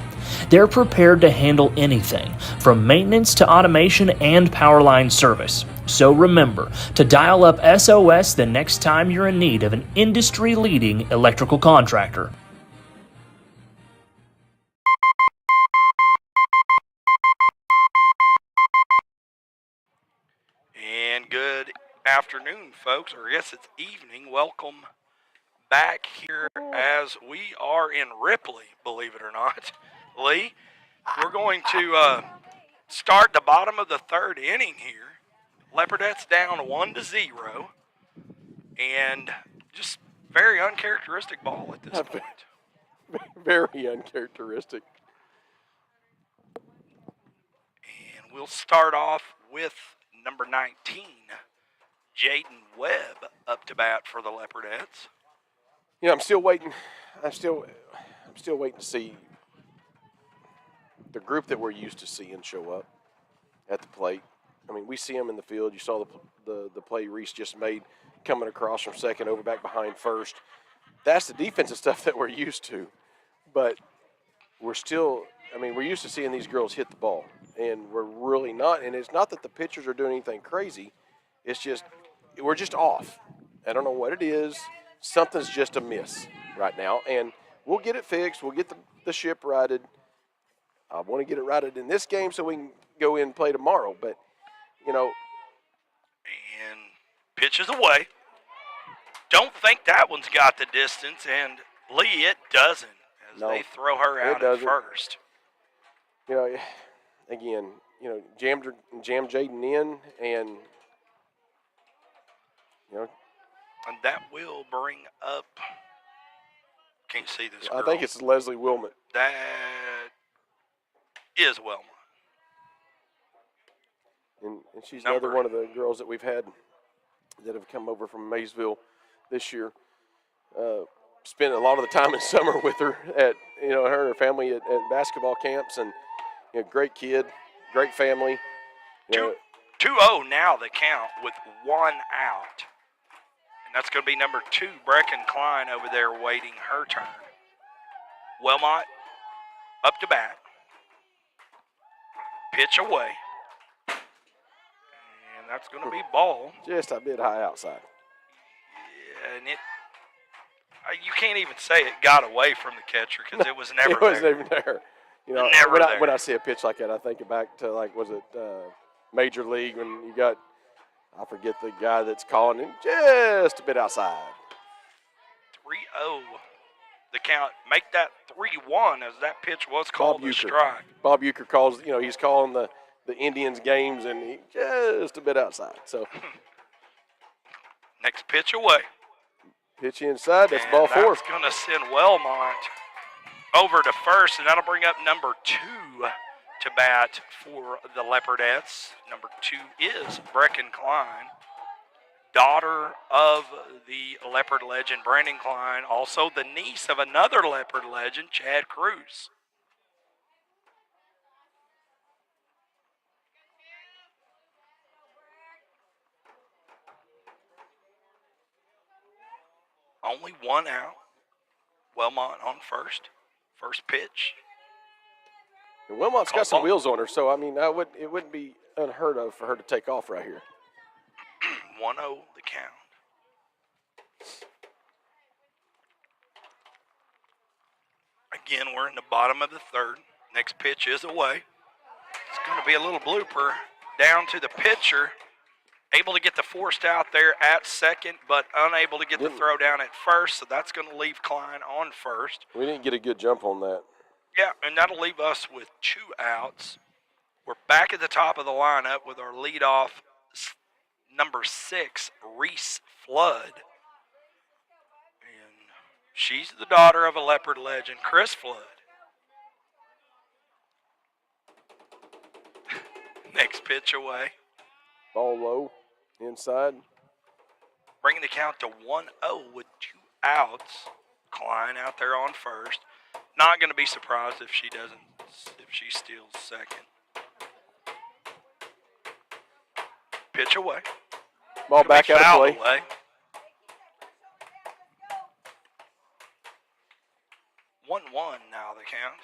They're prepared to handle anything, from maintenance to automation and power line service. So remember to dial up SOS the next time you're in need of an industry-leading electrical contractor. And good afternoon, folks, or I guess it's evening. Welcome back here as we are in Ripley, believe it or not. Lee, we're going to start the bottom of the third inning here. Leopardette's down 1-0, and just very uncharacteristic ball at this point. Very uncharacteristic. And we'll start off with number 19, Jaden Webb, up to bat for the Leopardettes. Yeah, I'm still waiting. I'm still waiting to see the group that we're used to seeing show up at the plate. I mean, we see them in the field. You saw the play Reese just made coming across from second over back behind first. That's the defensive stuff that we're used to. But we're used to seeing these girls hit the ball, and we're really not. And it's not that the pitchers are doing anything crazy. It's just we're just off. I don't know what it is. Something's just amiss right now, and we'll get it fixed. We'll get the ship righted. I want to get it righted in this game so we can go in and play tomorrow. But, And pitches away. Don't think that one's got the distance, and Lee, it doesn't, as they throw her out at first. Again, jam Jaden in, and, And that will bring up, can't see this girl. I think it's Leslie Wilmot. That is Wilma. And she's another one of the girls that we've had that have come over from Maysville this year. Spent a lot of the time in summer with her at, her and her family at basketball camps, and great kid, great family. 2-0 now the count with 1 out. And that's going to be number 2, Brecken Klein over there waiting her turn. Wilmot up to bat. Pitch away. And that's going to be ball. Just a bit high outside. Yeah, and You can't even say it got away from the catcher because it was never It was there. never there. You know, Never there. when I see a pitch like that, I think back to, like, was it Major League when you got, I forget the guy that's calling him just a bit outside. 3-0. The count. Make that 3-1 as that pitch was called a strike. Bob Euchre calls, he's calling the Indians games, and he just a bit outside. So Next pitch away. pitch inside. That's And ball 4. That's going to send Wellmont over to first, and that'll bring up number 2 to bat for the Leopardettes. Number 2 is Brecken Klein, daughter of the Leopard legend Brandon Klein, also the niece of another Leopard legend, Chad Cruz. Only 1 out. Wellmont on first. First pitch. And Wilmot's got some ball. wheels on her, so, I mean, it wouldn't be unheard of for her to take off right here. 1-0 the count. Again, we're in the bottom of the third. Next pitch is away. It's going to be a little blooper down to the pitcher. Able to get the forced out there at second, but unable to get the throw down at first, so that's going to leave Klein on first. We didn't get a good jump on that. Yeah, and that'll leave us with 2 outs. We're back at the top of the lineup with our leadoff number 6, Reese Flood. And she's the daughter of a Leopard legend, Chris Flood. Next pitch away. Ball low, inside. Bringing the count to 1-0 with 2 outs. Klein out there on first. Not going to be surprised if she steals second. Pitch away. Ball back out of play. Away. 1-1 now the count.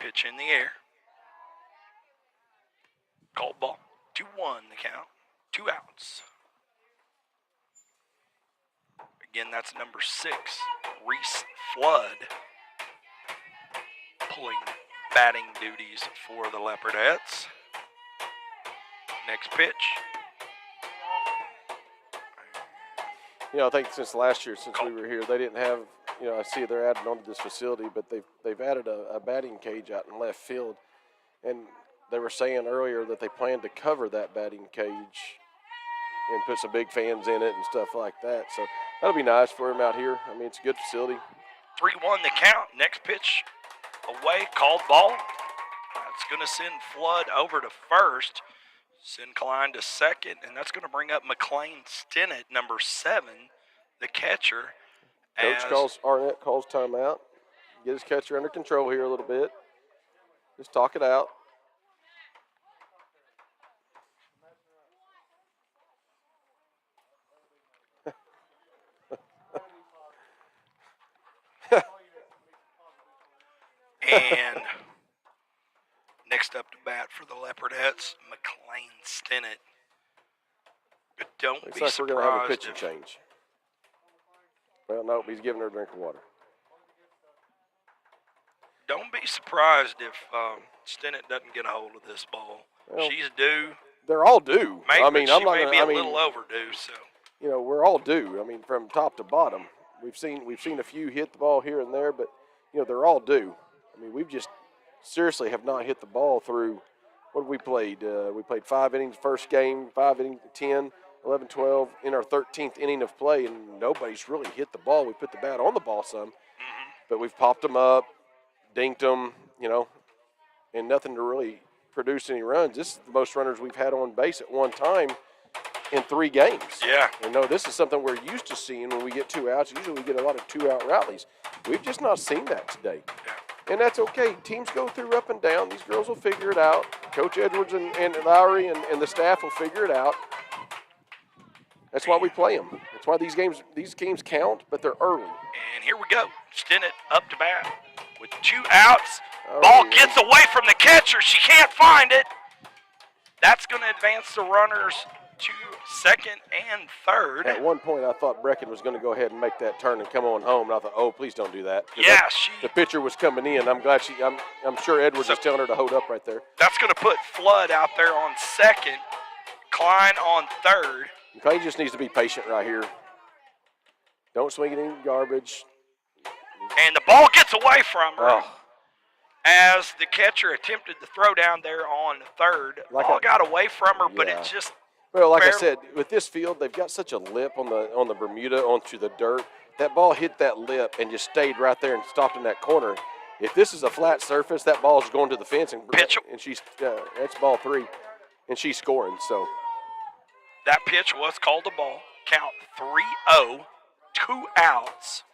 Pitch in the air. Called ball. 2-1 the count. 2 outs. Again, that's number 6, Reese Flood, pulling batting duties for the Leopardettes. Next pitch. I think since last year, since we were here, they didn't have, I see they're adding on to this facility, but they've added a batting cage out in left field. And they were saying earlier that they plan to cover that batting cage and put some big fans in it and stuff like that. So that'll be nice for him out here. I mean, it's a good facility. 3-1 the count. Next pitch away, called ball. That's going to send Flood over to first. Send Klein to second, and that's going to bring up McLean Stinnett, number 7, the catcher. Arnett calls timeout. Get his catcher under control here a little bit. Just talk it out. And next up to bat for the Leopardettes, McLean Stinnett. But don't Looks be like we're going to have a surprised pitching change. Well, nope, he's giving her a drink of water. Don't be surprised if Stinnett doesn't get a hold of this ball. Well, she's due. They're all due. Maybe, I mean, she I'm not may gonna, be I a mean, little overdue. So we're all due. I mean, from top to bottom. We've seen a few hit the ball here and there, but they're all due. I mean, we've just seriously have not hit the ball through. What have we played? We played 5 innings first game, 5 innings, 10, 11, 12 in our 13th inning of play, and nobody's really hit the ball. We put the bat on the ball some, but we've popped them up, dinked them, and nothing to really produce any runs. This is the most runners we've had on base at one time in 3 games. yeah, This is something we're used to seeing when we get 2 outs. Usually we get a lot of 2-out rallies. We've just not seen that today. And that's okay. Teams go through up and down. These girls will figure it out. Coach Edwards and Lowry and the staff will figure it out. That's why we play them. That's why these games count, but they're early. and here we go. Stinnett up to bat with 2 outs. Ball gets away from the catcher. She can't find it. That's going to advance the runners to second and third. At one point, I thought Brecken was going to go ahead and make that turn and come on home, and I thought, oh, please don't do that. Yeah, the pitcher was coming in. I'm glad I'm sure Edwards was telling her to hold up right there. That's going to put Flood out there on second, Klein on third. McLean just needs to be patient right here. Don't swing it in garbage. And the ball gets away from her. Oh. As the catcher attempted to throw down there on third. Ball got away from her, but it just Well, like I said, with this field, they've got such a lip on the Bermuda onto the dirt. That ball hit that lip and just stayed right there and stopped in that corner. If this is a flat surface, that ball's going to the fence and she's that's ball 3, and she's scoring. So that pitch was called a ball. Count 3-0, 2 outs.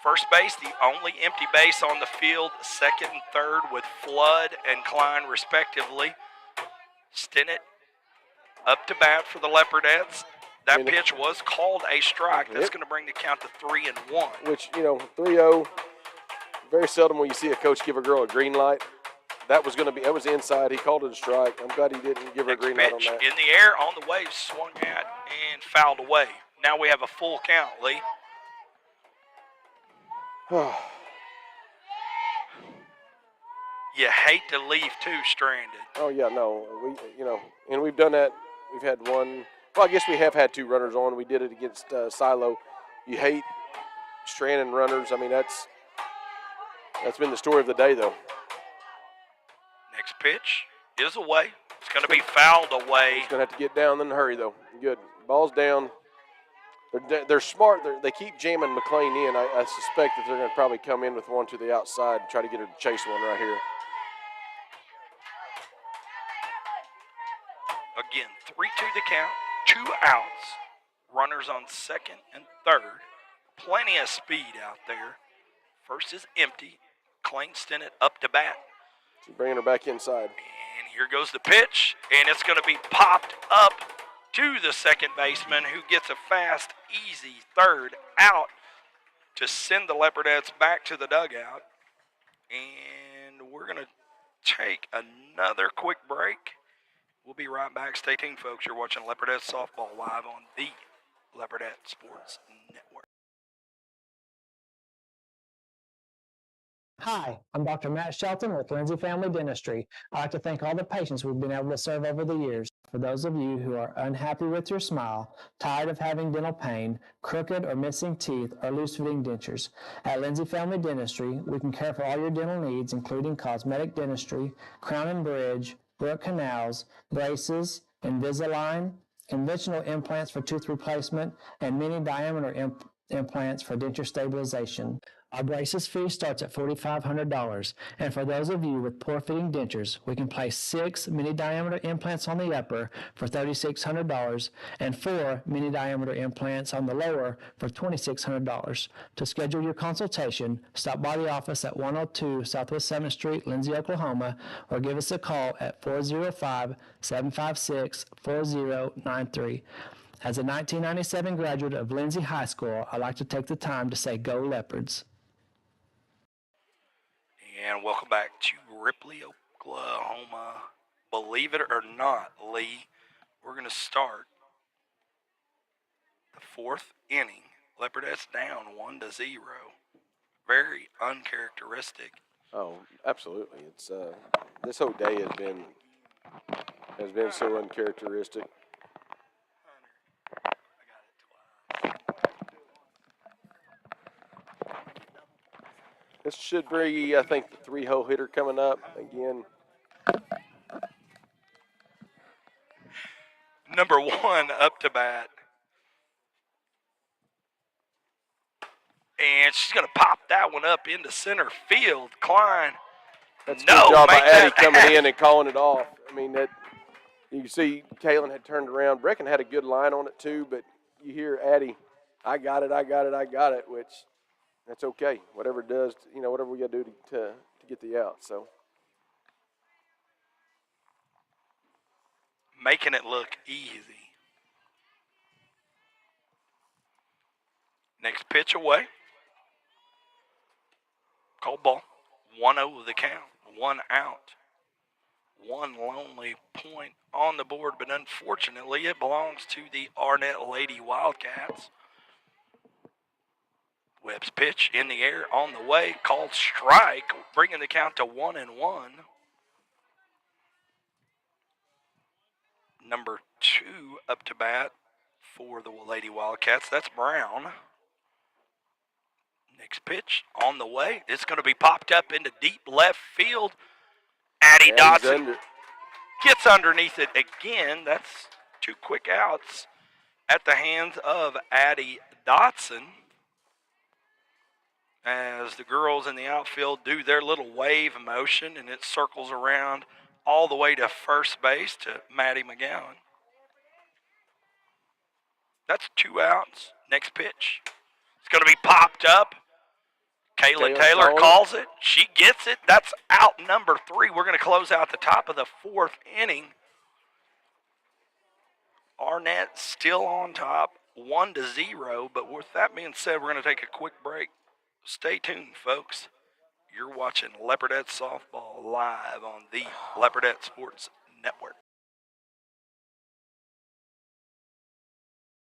First base, the only empty base on the field. Second and third with Flood and Klein respectively. Stinnett up to bat for the Leopardettes. That pitch was called a strike. That's going to bring the count to 3-1. Which, 3-0, very seldom when you see a coach give a girl a green light. That was inside. He called it a strike. I'm glad he didn't give her a green light on that. In the air, on the wave, swung at and fouled away. Now we have a full count, Lee. You hate to leave 2 stranded. Oh yeah, no, and we've done that. We've had one. Well, I guess we have had 2 runners on. We did it against Silo. You hate stranding runners. I mean, that's been the story of the day, though. Next pitch is away. It's going to be fouled away. He's going to have to get down, then hurry though. Good. Ball's down. They're smart. They keep jamming McLean in. I suspect that they're going to probably come in with one to the outside and try to get her to chase one right here. Again, 3-2 the count, 2 outs. Runners on second and third. Plenty of speed out there. First is empty. Klein Stinnett up to bat. She's bringing her back inside. And here goes the pitch, and it's going to be popped up to the second baseman, who gets a fast, easy third out to send the Leopardettes back to the dugout. And we're going to take another quick break. We'll be right back. Stay tuned, folks. You're watching Leopardette Softball live on the Leopardette Sports Network. Hi, I'm Dr. Matt Shelton with Lindsay Family Dentistry. I'd like to thank all the patients we've been able to serve over the years. For those of you who are unhappy with your smile, tired of having dental pain, crooked or missing teeth, or loose-fitting dentures, at Lindsay Family Dentistry, we can care for all your dental needs, including cosmetic dentistry, crown and bridge, root canals, braces, Invisalign, conventional implants for tooth replacement, and mini diameter implants for denture stabilization. Our braces fee starts at $4,500, and for those of you with poor-fitting dentures, we can place 6 mini-diameter implants on the upper for $3,600 and 4 mini-diameter implants on the lower for $2,600. To schedule your consultation, stop by the office at 102 Southwest 7th Street, Lindsay, Oklahoma, or give us a call at 405-756-4093. As a 1997 graduate of Lindsay High School, I'd like to take the time to say go Leopards. And welcome back to Ripley, Oklahoma. Believe it or not, Lee, we're going to start the 4th inning. Leopardettes down 1-0. Very uncharacteristic. Oh, absolutely. It's this whole day has been so uncharacteristic. This should be, I think, the 3-hole hitter coming up again. Number 1 up to bat. And she's going to pop that one up into center field. Klein. That's a good job by Addie coming in and calling it off. I mean, that you can see Kaylin had turned around. Brecken had a good line on it too, but you hear Addie, I got it, which that's okay. Whatever it does, whatever we got to do to get the out. So making it look easy. Next pitch away. Cold ball. 1-0 the count, 1 out. One lonely point on the board, but unfortunately it belongs to the Arnett Lady Wildcats. Webb's pitch in the air, on the way, called strike, bringing the count to 1-1. Number 2 up to bat for the Lady Wildcats. That's Brown. Next pitch on the way. It's going to be popped up into deep left field. Addie Dotson gets underneath it again. That's 2 quick outs at the hands of Addie Dotson, as the girls in the outfield do their little wave motion, and it circles around all the way to first base to Maddie McGowan. That's 2 outs. Next pitch. It's going to be popped up. Kayla Taylor calls it. She gets it. That's out number 3. We're going to close out the top of the 4th inning. Arnett still on top, 1-0. But with that being said, we're going to take a quick break. Stay tuned, folks. You're watching Leopardette Softball live on the Leopardette Sports Network.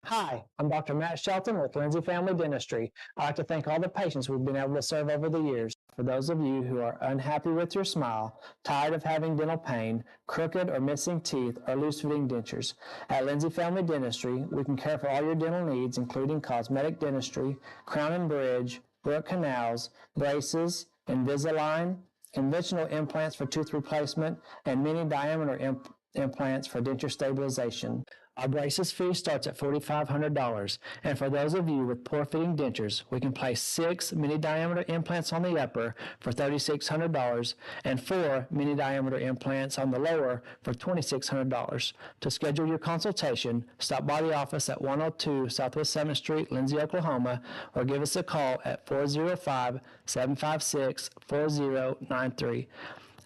Hi, I'm Dr. Matt Shelton with Lindsay Family Dentistry. I'd like to thank all the patients we've been able to serve over the years. For those of you who are unhappy with your smile, tired of having dental pain, crooked or missing teeth, or loose-fitting dentures, at Lindsay Family Dentistry, we can care for all your dental needs, including cosmetic dentistry, crown and bridge, root canals, braces, Invisalign, conventional implants for tooth replacement, and mini diameter implants for denture stabilization. Our braces fee starts at $4,500, and for those of you with poor-fitting dentures, we can place 6 mini-diameter implants on the upper for $3,600 and 4 mini-diameter implants on the lower for $2,600. To schedule your consultation, stop by the office at 102 Southwest 7th Street, Lindsay, Oklahoma, or give us a call at 405-756-4093.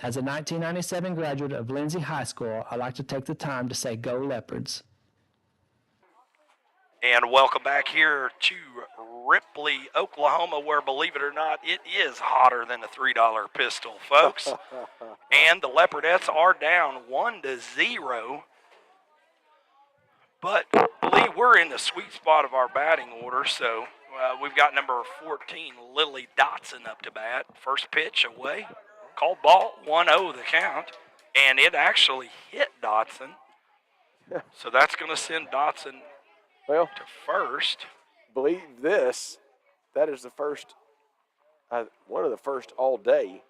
As a 1997 graduate of Lindsay High School, I'd like to take the time to say go Leopards. And welcome back here to Ripley, Oklahoma, where, believe it or not, it is hotter than a $3 pistol, folks. And the Leopardettes are down 1-0. But Lee, we're in the sweet spot of our batting order, so we've got number 14, Lily Dotson, up to bat. First pitch away, called ball, 1-0 the count, and it actually hit Dotson. So that's going to send Dotson to first. Believe this, that is the first, one of the first all day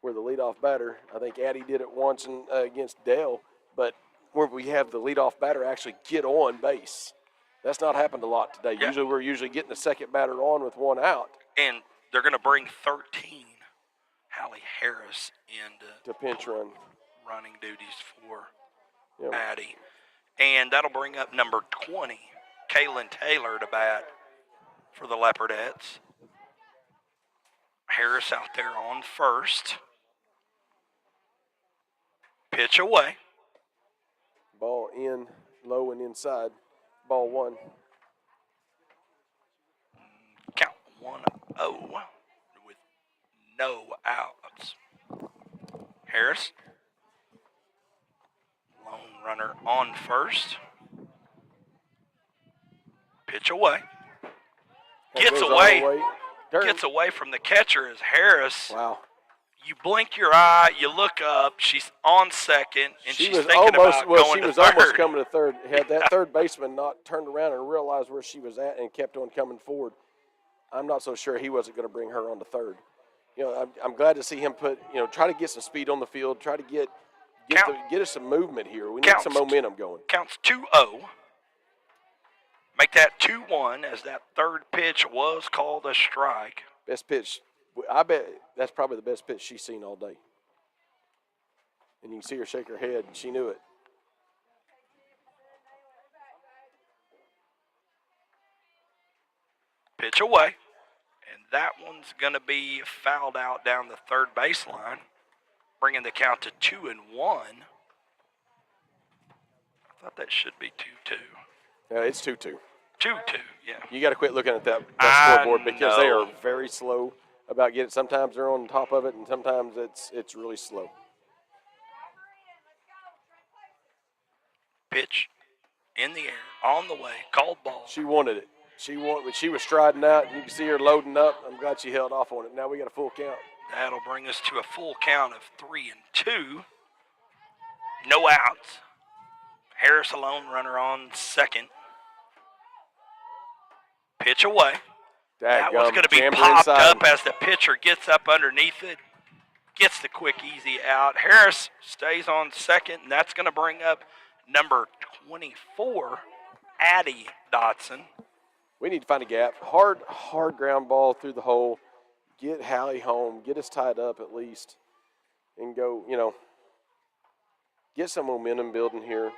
where the leadoff batter, I think Addie did it once against Dale, but where we have the leadoff batter actually get on base. That's not happened a lot today. Yeah. Usually we're getting the second batter on with 1 out. And they're going to bring 13, Hallie Harris, in to pinch run. Running duties for Addie. And that'll bring up number 20, Kaylin Taylor, to bat for the Leopardettes. Harris out there on first. Pitch away. Ball in, low and inside. Ball 1. Count 1-0 with no outs. Harris, lone runner on first. Pitch away. Gets away from the catcher as Harris. Wow. You blink your eye, you look up, she's on second, and she's thinking about going to third. She was almost coming to third. Had that third baseman not turned around and realized where she was at and kept on coming forward, I'm not so sure he wasn't going to bring her on to third. I'm glad to see him try to get some speed on the field, try to get us some movement here. We need some momentum going. Counts 2-0. Make that 2-1, as that third pitch was called a strike. Best pitch. I bet that's probably the best pitch she's seen all day. And you can see her shake her head, and she knew it. Pitch away. And that one's going to be fouled out down the third baseline, bringing the count to 2-1. I thought that should be 2-2. Yeah, it's 2-2. 2-2, yeah. You got to quit looking at that scoreboard because they are very slow. about getting. Sometimes they're on top of it, and sometimes it's really slow. Pitch in the air, on the way, called ball. She wanted it. She was striding out. You can see her loading up. I'm glad she held off on it. Now we got a full count. That'll bring us to a full count of 3-2. No outs. Harris alone, runner on second. Pitch away. That was going to be popped up as the pitcher gets up underneath it. Gets the quick, easy out. Harris stays on second, and that's going to bring up number 24, Addie Dotson. We need to find a gap. Hard ground ball through the hole. Get Hallie home. Get us tied up at least. And go, get some momentum building here.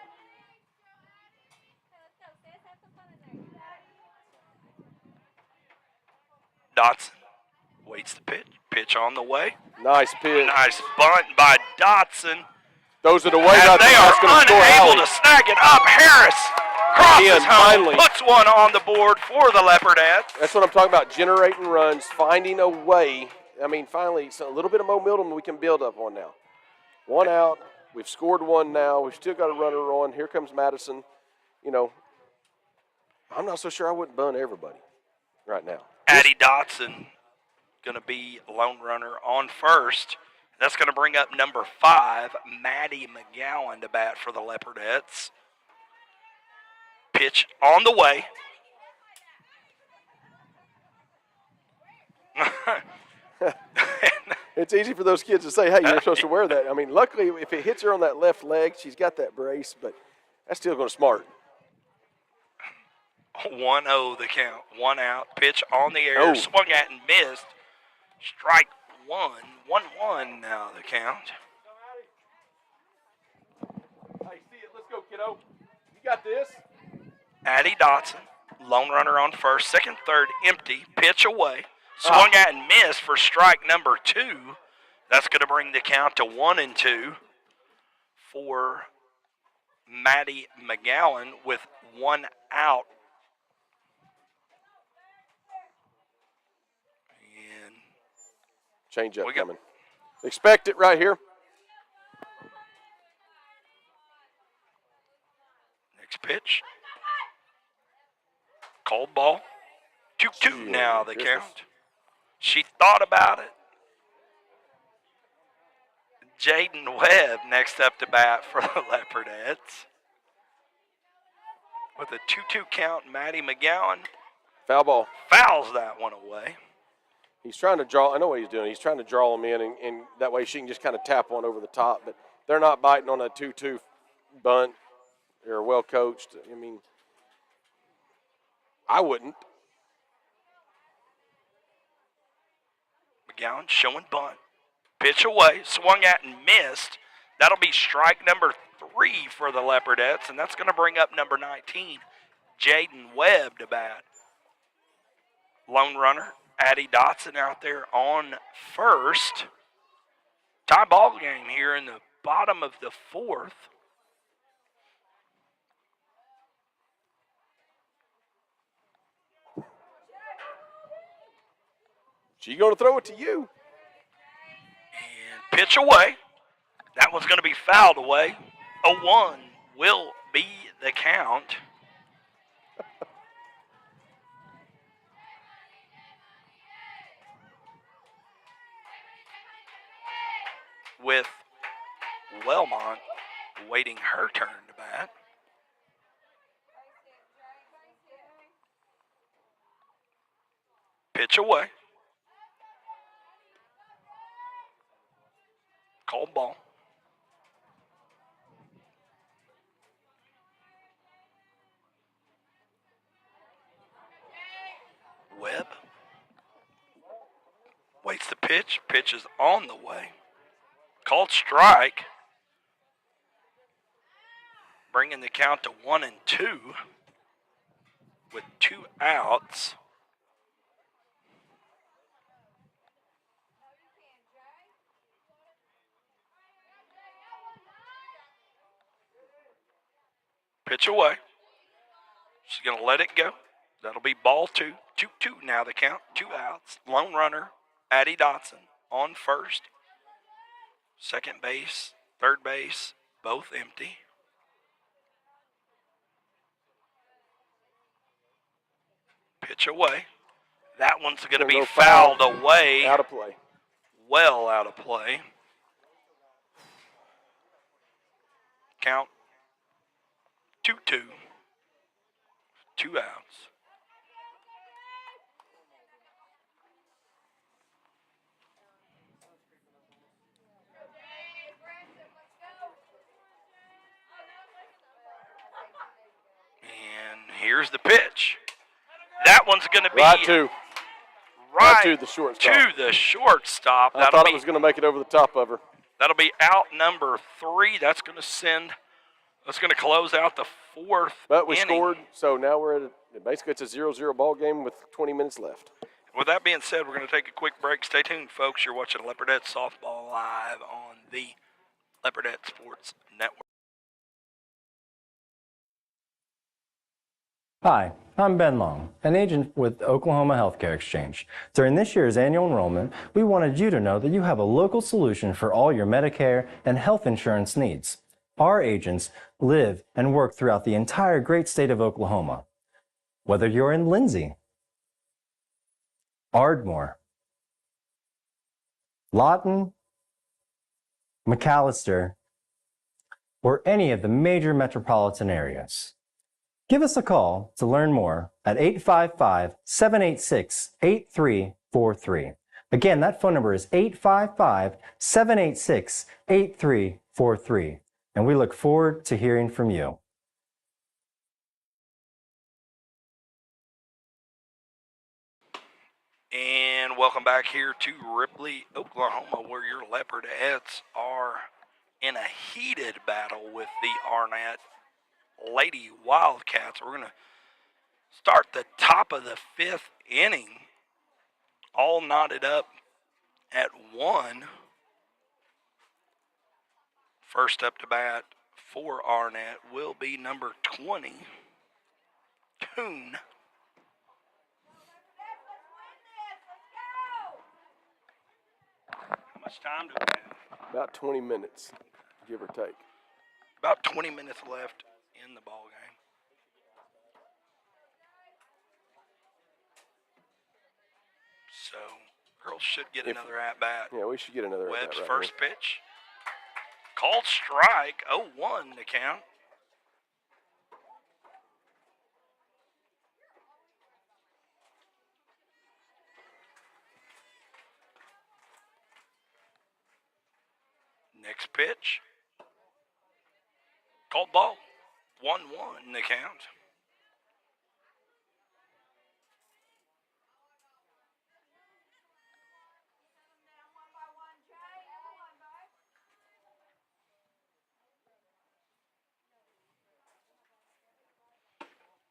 Dotson waits the pitch. Pitch on the way. Nice pitch. Nice bunt by Dotson. Those are the ways they are unable to snag it up. Harris crosses home, puts one on the board for the Leopardettes. That's what I'm talking about, generating runs, finding a way. I mean, finally, it's a little bit of momentum we can build up on now. One out. We've scored one now. We've still got a runner on. Here comes Madison. I'm not so sure I wouldn't bunt everybody right now. Addie Dotson going to be lone runner on first. That's going to bring up number 5, Maddie McGowan, to bat for the Leopardettes. Pitch on the way. It's easy for those kids to say, hey, you're supposed to wear that. I mean, luckily, if it hits her on that left leg, she's got that brace, but that's still going to smart. 1-0 the count. One out. Pitch on the air. Swung at and missed. Strike one. 1-1 now the count. Hey, see it. Let's go, kiddo. You got this. Addie Dotson, lone runner on first. Second, third, empty. Pitch away. Swung at and missed for strike number 2. That's going to bring the count to 1-2 for Maddie McGowan with 1 out. And change up coming. Expect it right here. Next pitch. Cold ball. 2-2 now the count. She thought about it. Jaden Webb next up to bat for the Leopardettes. With a 2-2 count, Maddie McGowan. Foul ball. Fouls that one away. He's trying to draw. I know what he's doing. He's trying to draw them in, and that way she can just kind of tap one over the top. But they're not biting on a 2-2 bunt. They're well coached. I mean, I wouldn't. McGowan showing bunt. Pitch away, swung at and missed. That'll be strike number 3 for the Leopardettes, and that's going to bring up number 19, Jaden Webb, to bat. Lone runner, Addie Dotson out there on first. Tie ball game here in the bottom of the 4th. She's going to throw it to you. And pitch away. That one's going to be fouled away. 0-1 will be the count. With Wellmont waiting her turn to bat. Pitch away. Cold ball. Webb waits the pitch. Pitch is on the way. Called strike. Bringing the count to 1-2 with 2 outs. Pitch away. She's going to let it go. That'll be ball 2. 2-2 now the count. 2 outs. Lone runner, Addie Dotson on first. Second base, third base, both empty. Pitch away. That one's going to be fouled away. Out of play. Well out of play. Count 2-2. 2 outs. And here's the pitch. That one's going to be Right to the shortstop. To the shortstop. I thought it was going to make it over the top of her. That'll be out number 3. That's going to close out the 4th But we inning. scored, so now we're at basically it's a 0-0 ball game with 20 minutes left. With that being said, we're going to take a quick break. Stay tuned, folks. You're watching Leopardette Softball live on the Leopardette Sports Network. Hi, I'm Ben Long, an agent with Oklahoma Healthcare Exchange. During this year's annual enrollment, we wanted you to know that you have a local solution for all your Medicare and health insurance needs. Our agents live and work throughout the entire great state of Oklahoma. Whether you're in Lindsay, Ardmore, Lawton, McAllister, or any of the major metropolitan areas. Give us a call to learn more at 855-786-8343. Again, that phone number is 855-786-8343. And we look forward to hearing from you. And welcome back here to Ripley, Oklahoma, where your Leopardettes are in a heated battle with the Arnett Lady Wildcats. We're going to start the top of the 5th inning, all knotted up at 1. First up to bat for Arnett will be number 20, Toon. How much time do we have? About 20 minutes, give or take. About 20 minutes left in the ball game. So, girls should get another at-bat. Yeah, we should get another at-bat. Webb's right first here. pitch. Called strike, 0-1 to count. Next pitch. Called ball. 1-1 to count.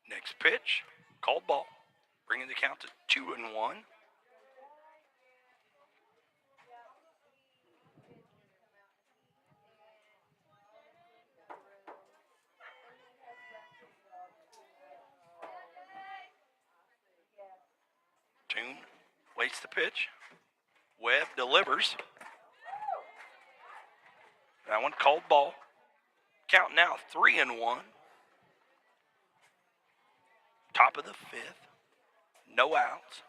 Next pitch. Called ball. Bringing the count to 2-1. Toon waits the pitch. Webb delivers. That one called ball. Count now 3-1. Top of the 5th. No outs.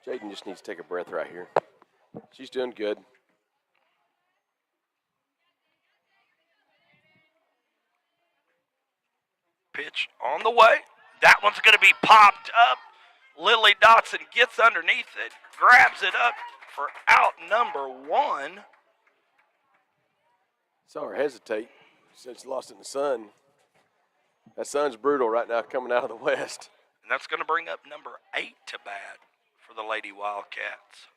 Jaden just needs to take a breath right here. She's doing good. Pitch on the way. That one's going to be popped up. Lily Dotson gets underneath it, grabs it up for out number 1. Saw her hesitate. She said she lost it in the sun. That sun's brutal right now coming out of the west. And that's going to bring up number 8 to bat for the Lady Wildcats.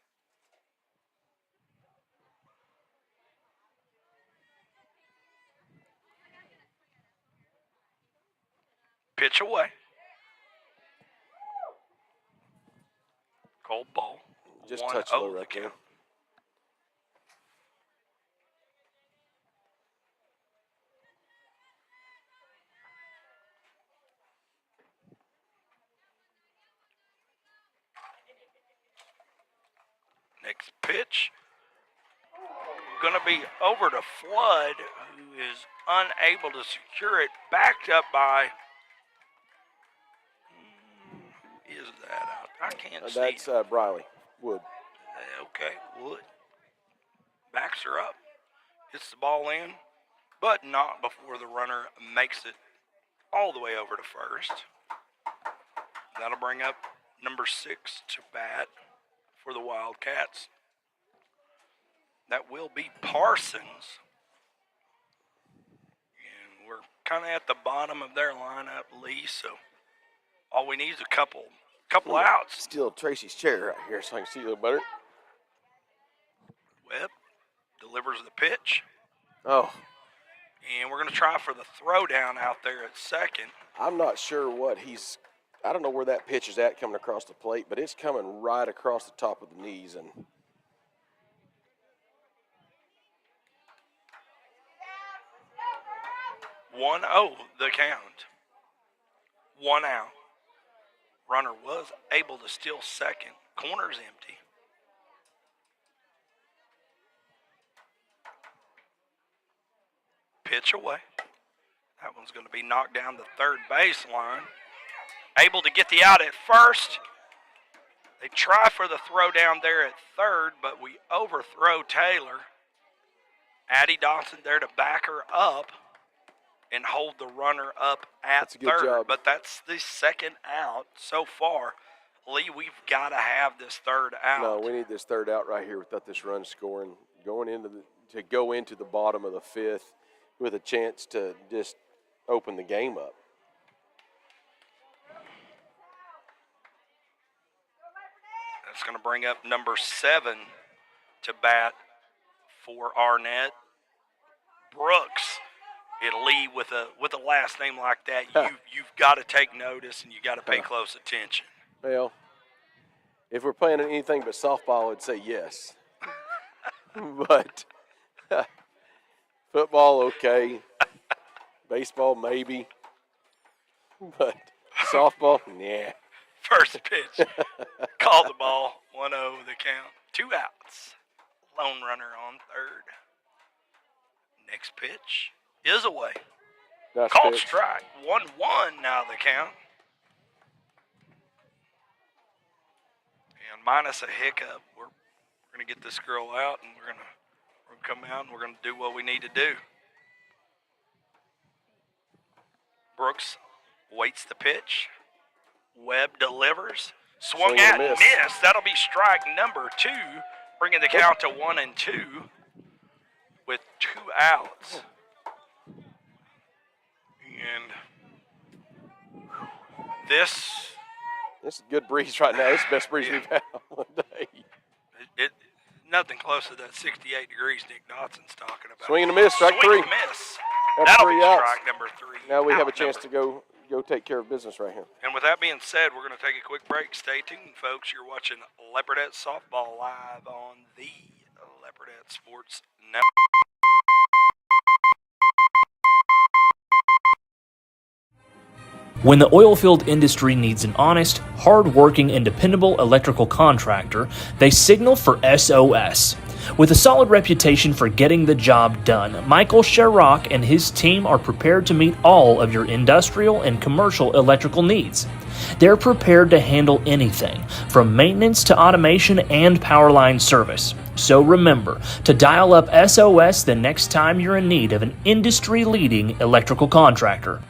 Pitch away. Cold ball. Just touch low right there. pitch. Going to be over to Flood, who is unable to secure it. Backed up by. Who is that? I can't see. That's Briley Wood. Okay, Wood. Backs her up. Gets the ball in, but not before the runner makes it all the way over to first. That'll bring up number 6 to bat for the Wildcats. That will be Parsons. And we're kind of at the bottom of their lineup, Lee, so all we need is a couple outs. Steal Tracy's chair right here so I can see a little better. Webb delivers the pitch. Oh. And we're going to try for the throwdown out there at second. I'm not sure I don't know where that pitch is at coming across the plate, but it's coming right across the top of the knees. And 1-0 the count. 1 out. Runner was able to steal second. Corner's empty. Pitch away. That one's going to be knocked down the third baseline. Able to get the out at first. They try for the throw down there at third, but we overthrow Taylor. Addie Dawson there to back her up and hold the runner up at That's a good third. job. But that's the second out so far. Lee, we've got to have this third out. no, we need this third out right here without this run scoring. Go into the bottom of the fifth with a chance to just open the game up. That's going to bring up number 7 to bat for Arnett. Brooks. And Lee, with a last name like that, you've got to take notice and you got to pay close attention. Well, if we're playing anything but softball, I'd say yes. But football, okay. Baseball, maybe. But softball, nah. First pitch. Call the ball. 1-0 the count. 2 outs. Lone runner on third. Next pitch is away. Nice Called pitch. strike. 1-1 now the count. And minus a hiccup, we're going to get this girl out, and we're going to come out, and we're going to do what we need to do. Brooks waits the pitch. Webb delivers. Swung at and missed. That'll be strike number 2, bringing the count to 1-2 with 2 outs. And this is a good breeze right now. This is the best breeze we've had all day. Nothing close to that 68 degrees Nick Dodson's talking about. Swing and a miss, strike 3. Swing and a miss. That's That'll 3 be outs. strike number 3. Now we have a chance to go take care of business right here. And with that being said, we're going to take a quick break. Stay tuned, folks. You're watching Leopardette Softball live on the Leopardette Sports Network. When the oilfield industry needs an honest, hard-working, and dependable electrical contractor, they signal for SOS. With a solid reputation for getting the job done, Michael Sherrock and his team are prepared to meet all of your industrial and commercial electrical needs. They're prepared to handle anything, from maintenance to automation and power line service. So remember to dial up SOS the next time you're in need of an industry-leading electrical contractor.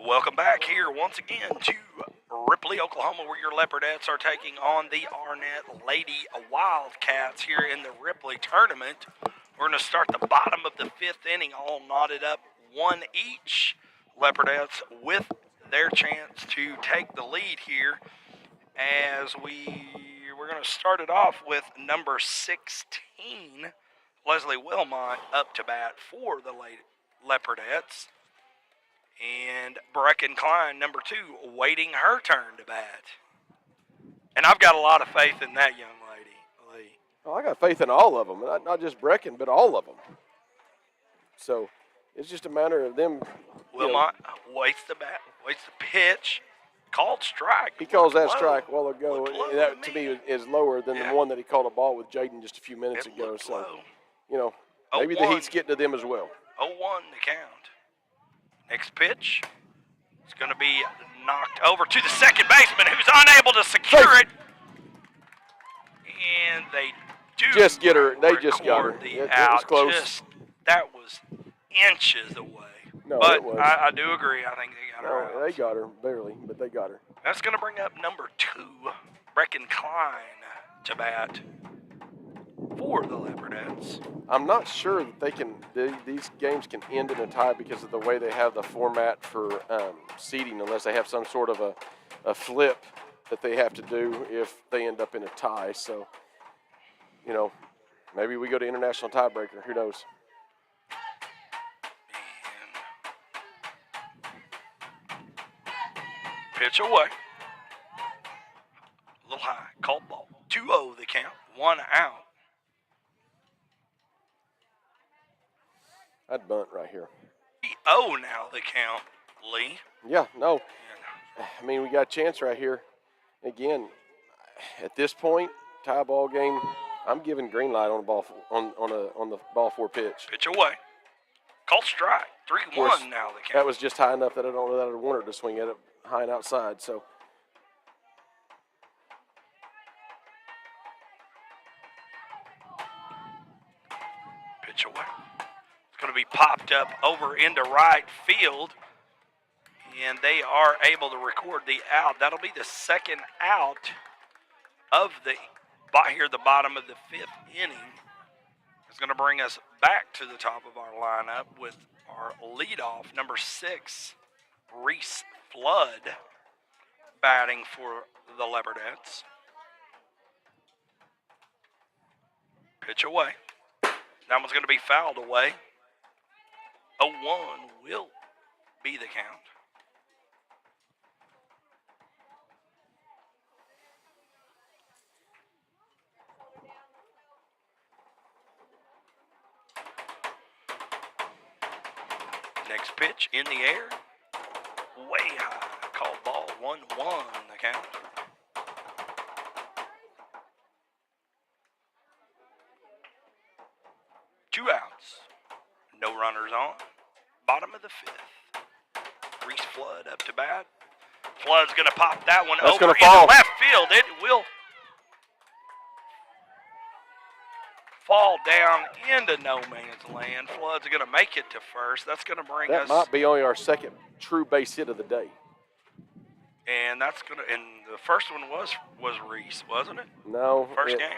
Welcome back here once again to Ripley, Oklahoma, where your Leopardettes are taking on the Arnett Lady Wildcats here in the Ripley tournament. We're going to start the bottom of the 5th inning, all knotted up 1 each. Leopardettes with their chance to take the lead here as we're going to start it off with number 16, Leslie Wilmot, up to bat for the Leopardettes. And Brecken Klein, number 2, waiting her turn to bat. And I've got a lot of faith in that young lady, Lee. Well, I got faith in all of them, not just Brecken, but all of them. So it's just a matter of them. Wilmot waits the bat, Waits the pitch. Called strike. He calls that Looked strike a low. while ago. Looked low And that, to me, is lower than Yeah. the one that he called a ball with Jaden just a few minutes It ago. looked So, low. you know, maybe the 0-1. heat's getting to them as well. 0-1 the count. Next pitch. It's going to be knocked over to the second baseman, who's unable to secure it. And they do Just get her. They just got her. record the It out. was close. That was inches away. No, but it was. I do agree. I think they got her No, out. they got her barely, but they got her. That's going to bring up number 2, Brecken Klein, to bat for the Leopardettes. I'm not sure that they can. These games can end in a tie because of the way they have the format for seeding, unless they have some sort of a flip that they have to do if they end up in a tie. So, you know, maybe we go to international tiebreaker. Who knows? Pitch away. A little high. Called ball. 2-0 the count. 1 out. I'd bunt right here. 3-0 now the count, Lee. Yeah, no. And I mean, we got a chance right here. Again, at this point, tie ball game. I'm giving green light on the ball on the ball 4 pitch. pitch away. Called strike. course, 3-1 now the count. That was just high enough that I don't know that I'd want her to swing at it high and outside. So. Pitch away. It's going to be popped up over into right field. And they are able to record the out. That'll be the second out of the bottom of the 5th inning. It's going to bring us back to the top of our lineup with our leadoff, number 6, Reese Flood, batting for the Leopardettes. Pitch away. That one's going to be fouled away. 0-1 will be the count. Next pitch in the air. Way high. Called ball. 1-1 the count. Two outs. No runners on. Bottom of the 5th. Reese Flood up to bat. Flood's going to pop that one That's over gonna into fall. left field. It will fall down into no man's land. Flood's going to make it to first. That's going to bring That us. might be only our second true base hit of the day. And that's going to. And the first one was Reese, wasn't it? No. First game?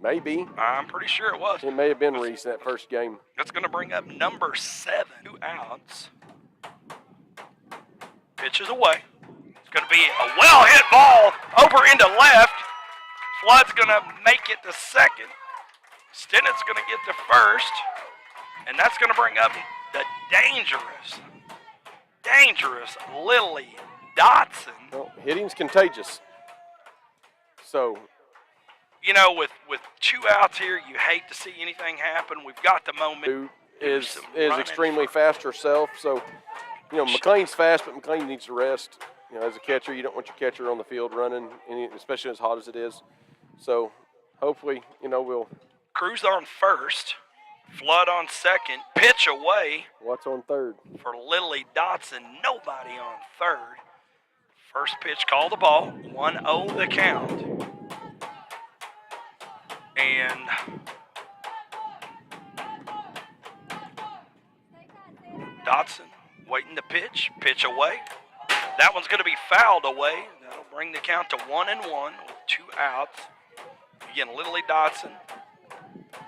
Maybe. I'm pretty sure it was. It may have been Reese in that first game. That's going to bring up number 7. 2 outs. Pitches away. It's going to be a well-hit ball over into left. Flood's going to make it to second. Stenett's going to get to first. And that's going to bring up the dangerous Lily Dotson. Well, hitting's contagious. So, You know, with 2 outs here, you hate to see anything happen. We've got the moment. who is some running extremely fast herself. So, you know, McLean's fast, but McLean needs to rest. You know, as a catcher, you don't want your catcher on the field running, especially as hot as it is. So, hopefully, you know, we'll. Cruz on first. Flood on second. Pitch away What's on third? for Lily Dotson. Nobody on third. First pitch, call the ball. 1-0 the count. And Dotson waiting to pitch. Pitch away. That one's going to be fouled away. That'll bring the count to 1-1 with 2 outs. Again, Lily Dotson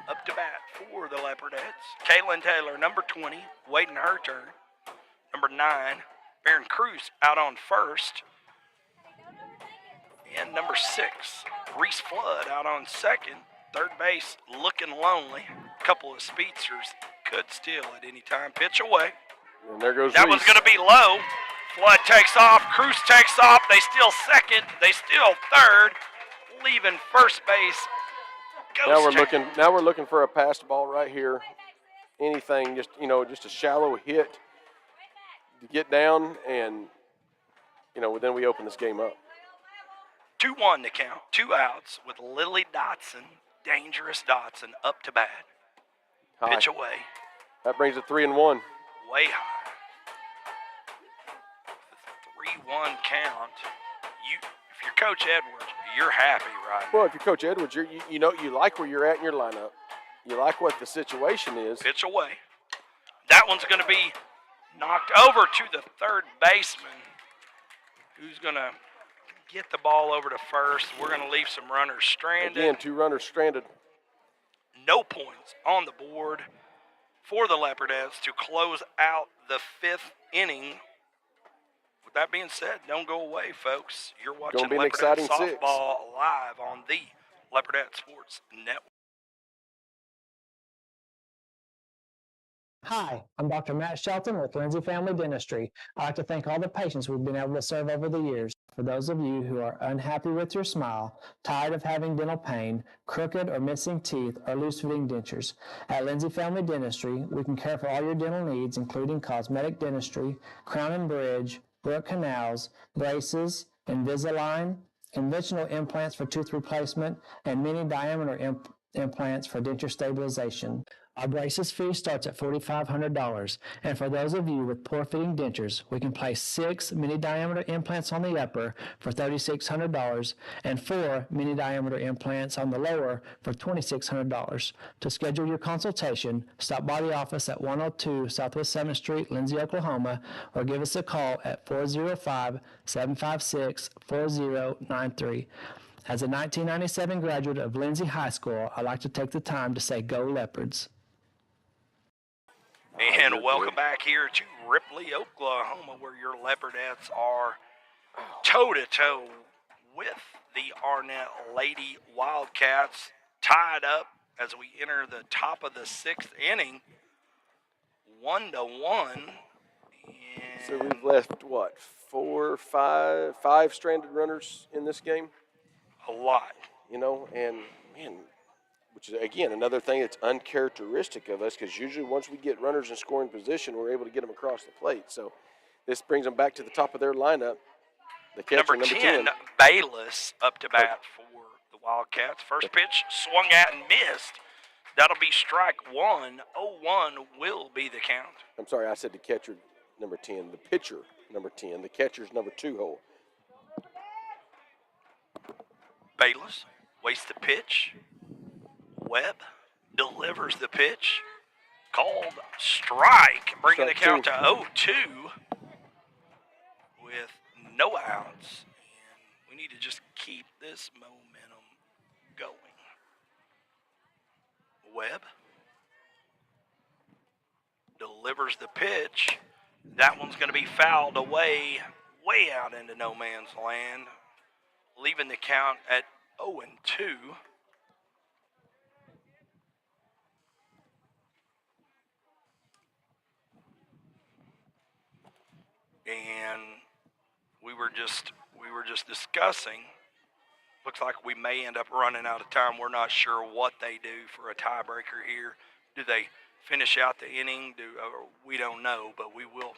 up to bat for the Leopardettes. Kaylin Taylor, number 20, waiting her turn. Number 9, Baron Cruz out on first. And number 6, Reese Flood out on second. Third base looking lonely. A couple of speedsters could steal at any time. Pitch away. And there goes That Reese. one's going to be low. Flood takes off. Cruz takes off. They steal second. They steal third. Leaving first base. Now we're looking for a passed ball right here. Anything, just a shallow hit get down, and then we open this game up. 2-1 to count. 2 outs with Lily Dotson, Dangerous Dotson, up to bat. High. Pitch away. That brings it 3-1. Way high. 3-1 count. If you're Coach Edwards, you're happy right now. Well, if you're Coach Edwards, you like where you're at in your lineup. You like what the situation is. Pitch away. That one's going to be knocked over to the third baseman, who's going to get the ball over to first. We're going to leave some runners stranded. Again, 2 runners stranded. No points on the board for the Leopardettes to close out the 5th inning. With that being said, don't go away, folks. You're watching Gonna be an Leopardette exciting Softball 6. live on the Leopardette Sports Network. Hi, I'm Dr. Matt Shelton with Lindsay Family Dentistry. I'd like to thank all the patients we've been able to serve over the years. For those of you who are unhappy with your smile, tired of having dental pain, crooked or missing teeth, or loose-fitting dentures, at Lindsay Family Dentistry, we can care for all your dental needs, including cosmetic dentistry, crown and bridge, root canals, braces, Invisalign, conventional implants for tooth replacement, and mini diameter implants for denture stabilization. Our braces fee starts at $4,500, and for those of you with poor-fitting dentures, we can place 6 mini-diameter implants on the upper for $3,600 and 4 mini-diameter implants on the lower for $2,600. To schedule your consultation, stop by the office at 102 Southwest 7th Street, Lindsay, Oklahoma, or give us a call at 405-756-4093. As a 1997 graduate of Lindsay High School, I'd like to take the time to say go Leopards. And welcome back here to Ripley, Oklahoma, where your Leopardettes are toe-to-toe with the Arnett Lady Wildcats, tied up as we enter the top of the 6th inning, 1-1. So we've left, 5 stranded runners in this game? A lot. And man, which is, again, another thing that's uncharacteristic of us, because usually once we get runners in scoring position, we're able to get them across the plate. So this brings them back to the top of their lineup. The catcher, number 10, Bayless, up to bat for the Wildcats. First pitch swung at and missed. That'll be strike 1. 0-1 will be the count. I'm sorry, I said the catcher, number 10. The pitcher, number 10. The catcher's number 2 hole. Bayless wastes the pitch. Webb delivers the pitch. Called strike, bringing the count to 0-2 with no outs. And we need to just keep this momentum going. Webb delivers the pitch. That one's going to be fouled away, way out into no man's land, leaving the count at 0-2. And we were just discussing. Looks like we may end up running out of time. We're not sure what they do for a tiebreaker here. Do they finish out the inning? We don't know, but we will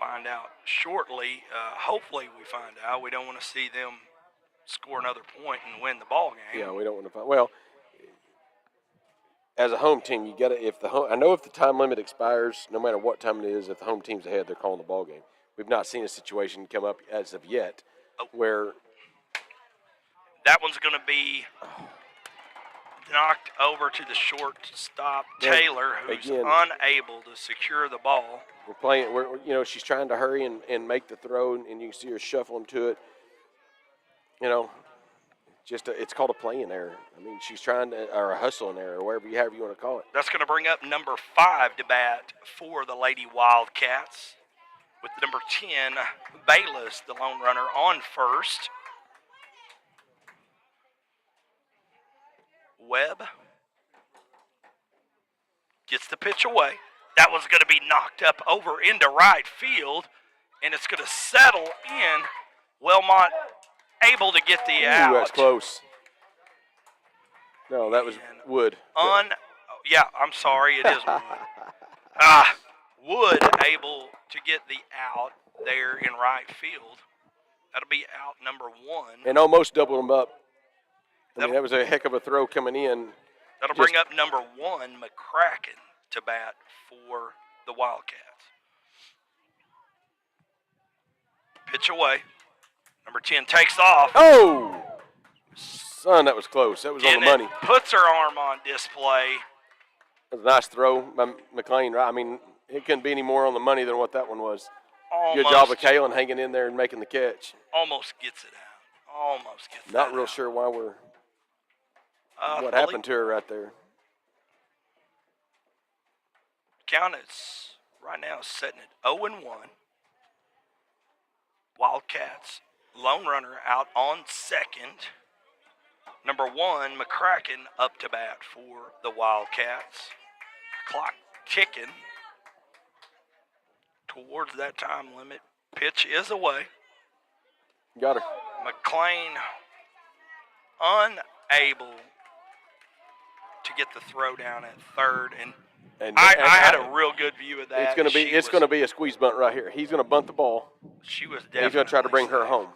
find out shortly. Hopefully we find out. We don't want to see them score another point and win the ball game. Yeah, we don't want to find. Well, as a home team, you got to. I know if the time limit expires, no matter what time it is, if the home team's ahead, they're calling the ball game. We've not seen a situation come up as of yet where that one's going to be knocked over to the shortstop Taylor, who's unable to secure the ball. We're playing. She's trying to hurry and make the throw, and you can see her shuffling to it. It's called a playing error. I mean, she's trying to, or a hustling error, or however you want to call it. That's going to bring up number 5 to bat for the Lady Wildcats, with number 10, Bayless, the lone runner, on first. Webb gets the pitch away. That one's going to be knocked up over into right field, and it's going to settle in. Wilmot able to get the out. That's close. No, that was Wood. Yeah, I'm sorry, it is Wood. Wood able to get the out there in right field. That'll be out number 1. And almost doubled them up. I mean, that was a heck of a throw coming in. That'll bring up number 1, McCracken, to bat for the Wildcats. Pitch away. Number 10 takes off. Oh! Son, that was close. That was on the money. Puts her arm on display. That was a nice throw by McLean. I mean, it couldn't be any more on the money than what that one was. Almost, good job of Kalen hanging in there and making the catch. Almost gets it out. Almost gets it out. Not real out. Sure why we're what happened to her right there. Count is right now setting it 0-1. Wildcats lone runner out on second. Number 1, McCracken, up to bat for the Wildcats. Clock ticking towards that time limit. Pitch is away. Got her. McLean unable to get the throw down at third, and I had a real good view of that. It's going to be a squeeze bunt right here. He's going to bunt the ball. She was definitely. He's going to try to bring her home.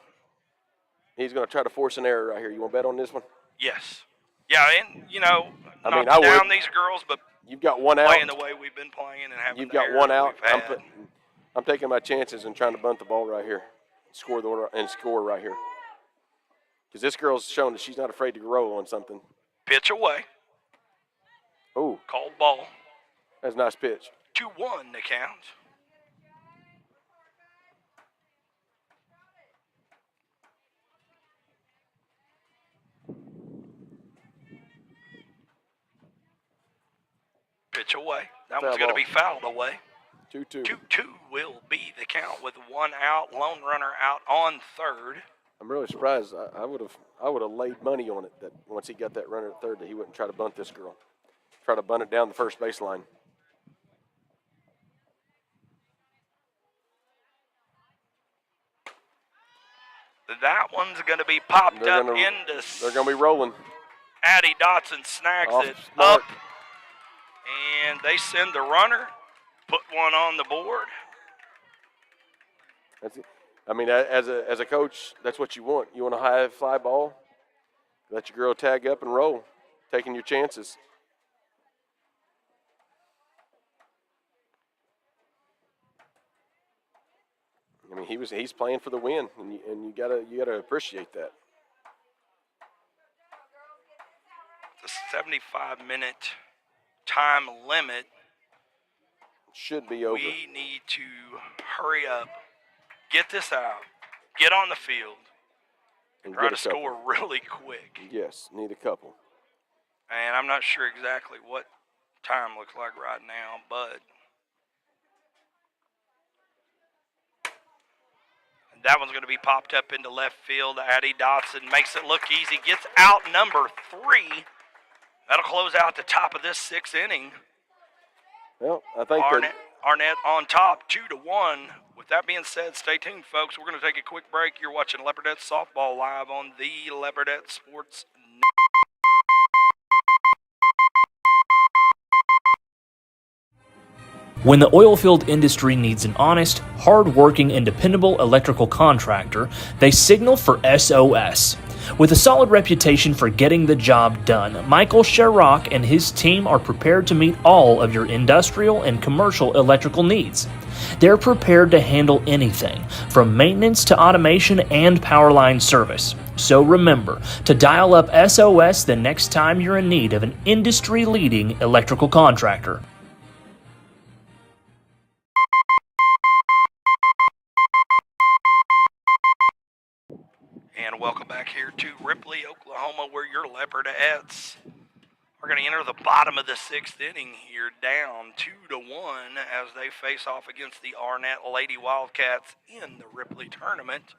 He's going to try to force an error right here. You want to bet on this one? Yes. Yeah, and I not down these girls, but you've got one out. Playing the way we've been playing and having you've got one out. I'm taking my chances and trying to bunt the ball right here, score right here. Because this girl's shown that she's not afraid to roll on something. Pitch away. Oh. Called ball. That's a nice pitch. 2-1 the count. Pitch away. That one's going to be fouled away. 2-2. 2-2 will be the count with one out. Lone runner out on third. I'm really surprised. I would have laid money on it that once he got that runner at third that he wouldn't try to bunt this girl. Try to bunt it down the first baseline. That one's going to be popped they're up into. They're going to be rolling. Addie Dotson snags it smart. up, and they send the runner, put one on the board. That's it. I mean, as a coach, that's what you want. You want a high fly ball. Let your girl tag up and roll, taking your chances. I mean, he's playing for the win, and you gotta appreciate that. The 75-minute time limit should be over. We need to hurry up, get this out, get on the field, and try to score really quick. Yes, need a couple. And I'm not sure exactly what time looks like right now, but that one's going to be popped up into left field. Addie Dotson makes it look easy, gets out number 3. That'll close out the top of this 6th inning. Well, I think Arnett on top, 2-1. With that being said, stay tuned, folks. We're going to take a quick break. You're watching Leopardette Softball live on the Leopardette Sports Network. When the oilfield industry needs an honest, hard-working, and dependable electrical contractor, they signal for SOS. With a solid reputation for getting the job done, Michael Sherrock and his team are prepared to meet all of your industrial and commercial electrical needs. They're prepared to handle anything, from maintenance to automation and power line service. So remember to dial up SOS the next time you're in need of an industry-leading electrical contractor. And welcome back here to Ripley, Oklahoma, where your Leopardettes are going to enter the bottom of the 6th inning here, down 2-1 as they face off against the Arnett Lady Wildcats in the Ripley tournament.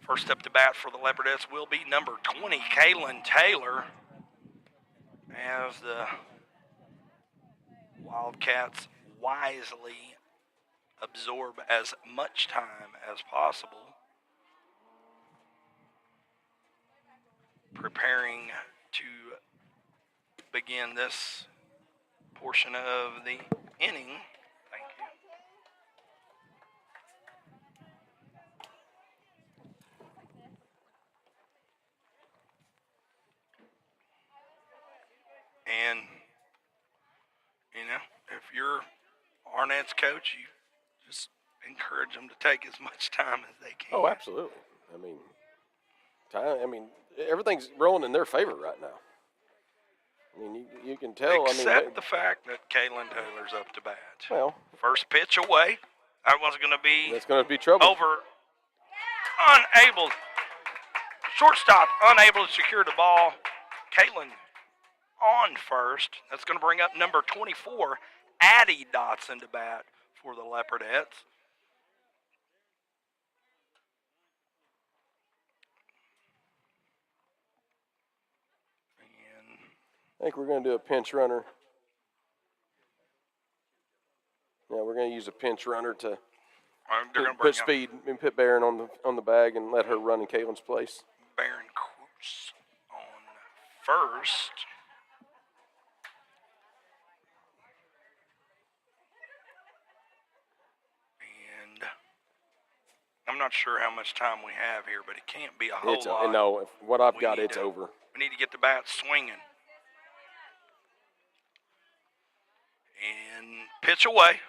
First up to bat for the Leopardettes will be number 20, Kaylin Taylor, as the Wildcats wisely absorb as much time as possible, preparing to begin this portion of the inning. And, if you're Arnett's coach, you just encourage them to take as much time as they can. Oh, absolutely. Everything's rolling in their favor right now. You can tell. Except the fact that Kaylin Taylor's up to bat. Well, first pitch away. That one's going to be that's going to be trouble. over. Shortstop unable to secure the ball. Kaylin on first. That's going to bring up number 24, Addie Dotson, to bat for the Leopardettes. I think we're going to do a pinch runner. Yeah, we're going to use a pinch runner to put speed and put Barron on the bag and let her run in Kaylin's place. Barron Cruz on first. And I'm not sure how much time we have here, but it can't be a whole lot. No, what I've got, it's over. We need to get the bat swinging. And pitch away.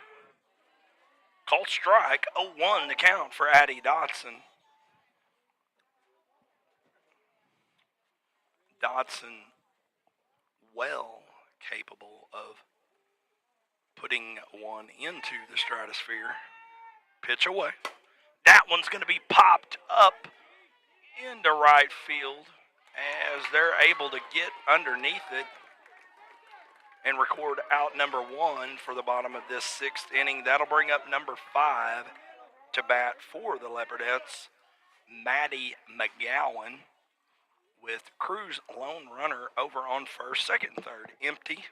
Called strike. 0-1 the count for Addie Dotson. Dotson well capable of putting one into the stratosphere. Pitch away. That one's going to be popped up into right field as they're able to get underneath it and record out number 1 for the bottom of this 6th inning. That'll bring up number 5 to bat for the Leopardettes, Maddie McGowan, with Cruz lone runner over on first, second, and third empty.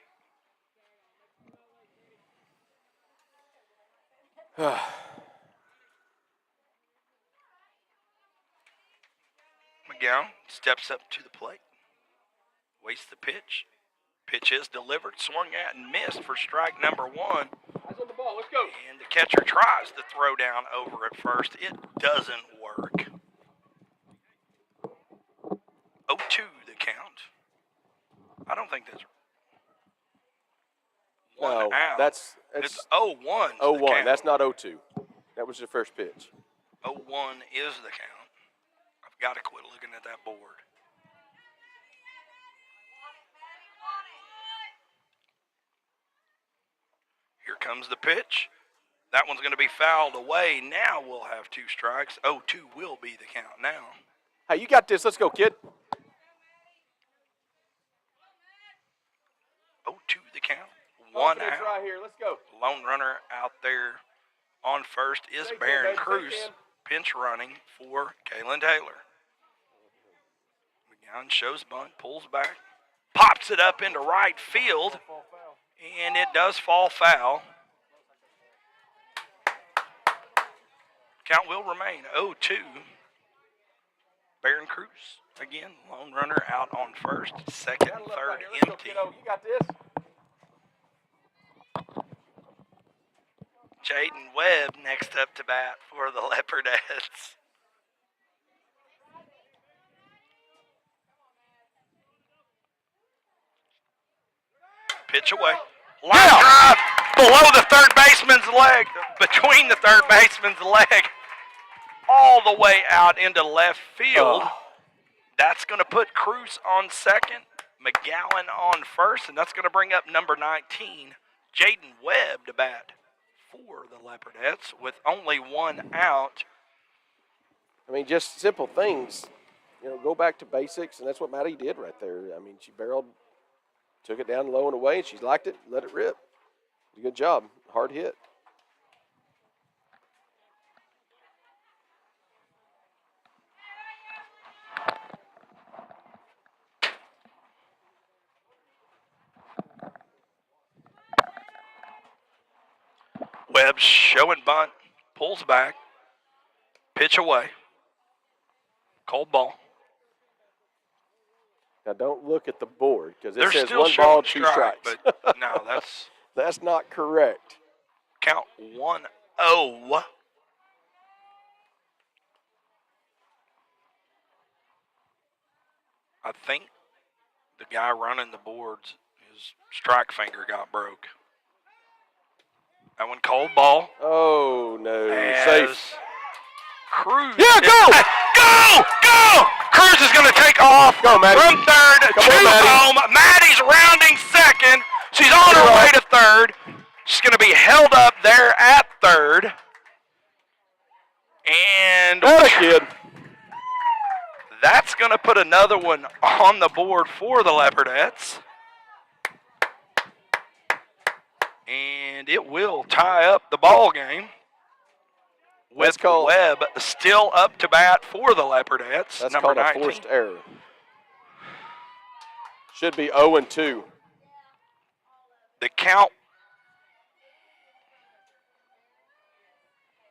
McGowan steps up to the plate, waits the pitch. Pitch is delivered, swung at, and missed for strike number 1. Eyes on the ball, let's go. And the catcher tries to throw down over at first. It doesn't work. 0-2 the count. I don't think that's one out. It's It's 0-1. 0-1. That's not 0-2. That was the first pitch. 0-1 is the count. I've got to quit looking at that board. Here comes the pitch. That one's going to be fouled away. Now we'll have 2 strikes. 0-2 will be the count now. Hey, you got this. Let's go, kid. 0-2 the count. 1 out. Right here. Let's go. Lone runner out there on first is Barron Cruz. Pinch running for Kaylin Taylor. McGowan shows bunt, pulls back, pops it up into right field, and it does fall foul. Count will remain 0-2. Barron Cruz, again, lone runner out on first, second, third empty. You got this. Jaden Webb next up to bat for the Leopardettes. Pitch away. Line drive below the third baseman's leg, between the third baseman's leg, all the way out into left field. That's going to put Cruz on second, McGowan on first, and that's going to bring up number 19, Jaden Webb, to bat for the Leopardettes with only 1 out. I mean, just simple things. Go back to basics, and that's what Maddie did right there. I mean, she barreled, took it down low and away, and she liked it, let it rip. Good job. Hard hit. Webb showing bunt, pulls back, pitch away. Cold ball. Now, don't look at the board because it They're says still 1 ball, 2 showing strikes. But no, that's That's not correct. count 1-0. I think the guy running the boards His strike finger got broke. That one cold ball. Oh, no. As Safe. Cruz. Yeah, go! Go! Cruz is going to take off Go, Maddie. from third to Come on, Maddie. home. Maddie's rounding second. She's on her way to third. She's going to be held up there at third. And What a kid. that's going to put another one on the board for the Leopardettes. And it will tie up the ball game with Webb still up to bat for the Leopardettes. That's number called 19. a forced error. Should be 0-2. The count.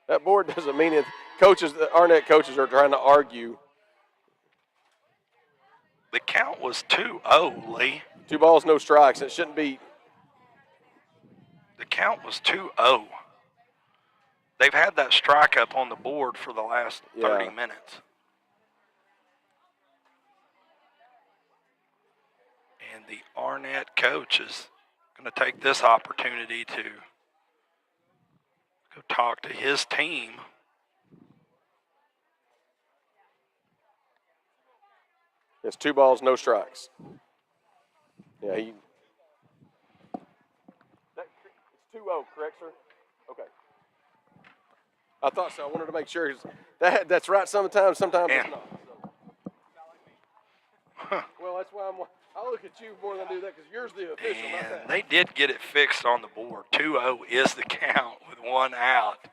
That board doesn't mean it. Coaches, the Arnett coaches are trying to argue. The count was 2-0, Lee. 2 balls, no strikes. It shouldn't be. The count was 2-0. They've had that strike up on the board for the last 30 minutes. And the Arnett coach is going to take this opportunity to go talk to his team. It's 2 balls, no strikes. Yeah, it's 2-0, correct, sir? Okay. I thought so. I wanted to make sure. That's right sometimes it's not. So. Well, that's why I look at you more than I do that because you're the official, not that. And they did get it fixed on the board. 2-0 is the count with 1 out.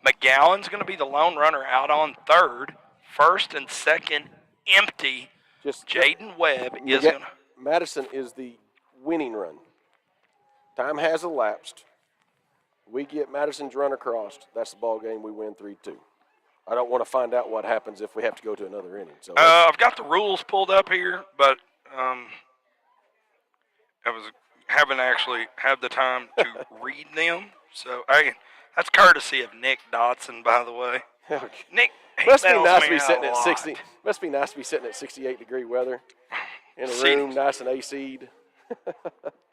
McGowan's going to be the lone runner out on third. First and second empty. Jaden Webb is going to. Madison is the winning run. Time has elapsed. We get Madison's run across. That's the ball game. We win 3-2. I don't want to find out what happens if we have to go to another inning. So I've got the rules pulled up here, but I haven't actually had the time to read them. So that's courtesy of Nick Dotson, by the way. Nick, must be nice to be sitting at 60. Must be nice to be sitting at 68-degree weather in a room, nice and AC'd.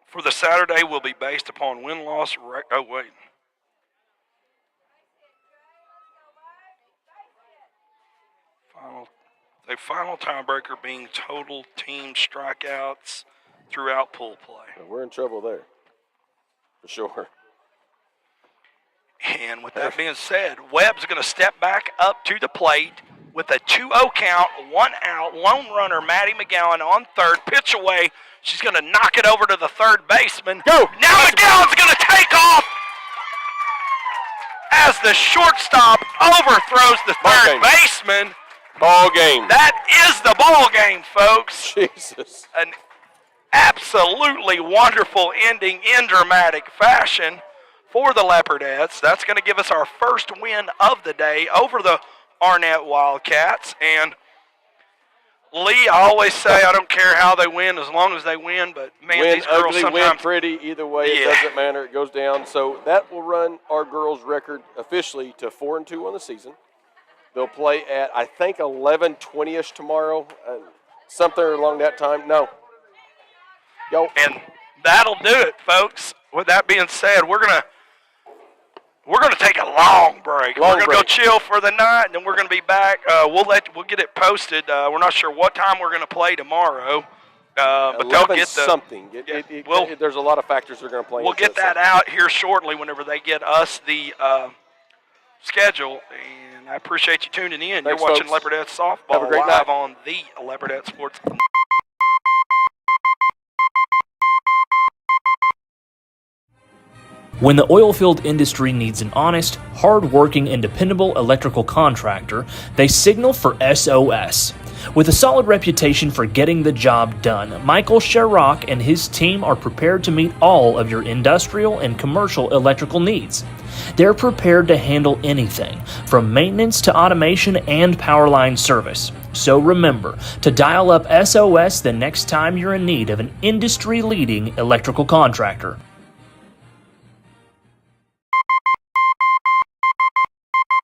For the Saturday, will be based upon win-loss. Oh wait. Final tiebreaker being total team strikeouts throughout pool play. We're in trouble there, for sure. And with that being said, Webb's going to step back up to the plate with a 2-0 count, 1 out, lone runner Maddie McGowan on third, pitch away. She's going to knock it over to the third baseman. Go! Now McGowan's going to take off as the shortstop overthrows the third baseman. Ball game. That is the ball game, folks. Jesus. An absolutely wonderful ending in dramatic fashion for the Leopardettes. That's going to give us our first win of the day over the Arnett Wildcats. And Lee, I always say I don't care how they win as long as they win, but man, win these girls ugly, sometimes win pretty, either way, it doesn't matter. It goes down. So that will run our girls' record officially to 4-2 on the season. They'll play at, I think, 11:20ish tomorrow, something along that time. No. Go. And that'll do it, folks. With that being said, we're gonna take a long break. We're gonna go chill for the night, and then we're gonna be back. We'll get it posted. We're not sure what time we're gonna play tomorrow, but they'll get something. There's a lot of factors that are gonna play. We'll get that out here shortly whenever they get us the schedule. And I appreciate you tuning in. Thanks, You're watching folks. Leopardette Softball Have a great live night. on the Leopardette Sports. When the oilfield industry needs an honest, hard-working, and dependable electrical contractor, they signal for SOS. With a solid reputation for getting the job done, Michael Sherrock and his team are prepared to meet all of your industrial and commercial electrical needs. They're prepared to handle anything, from maintenance to automation and power line service. So remember to dial up SOS the next time you're in need of an industry-leading electrical contractor.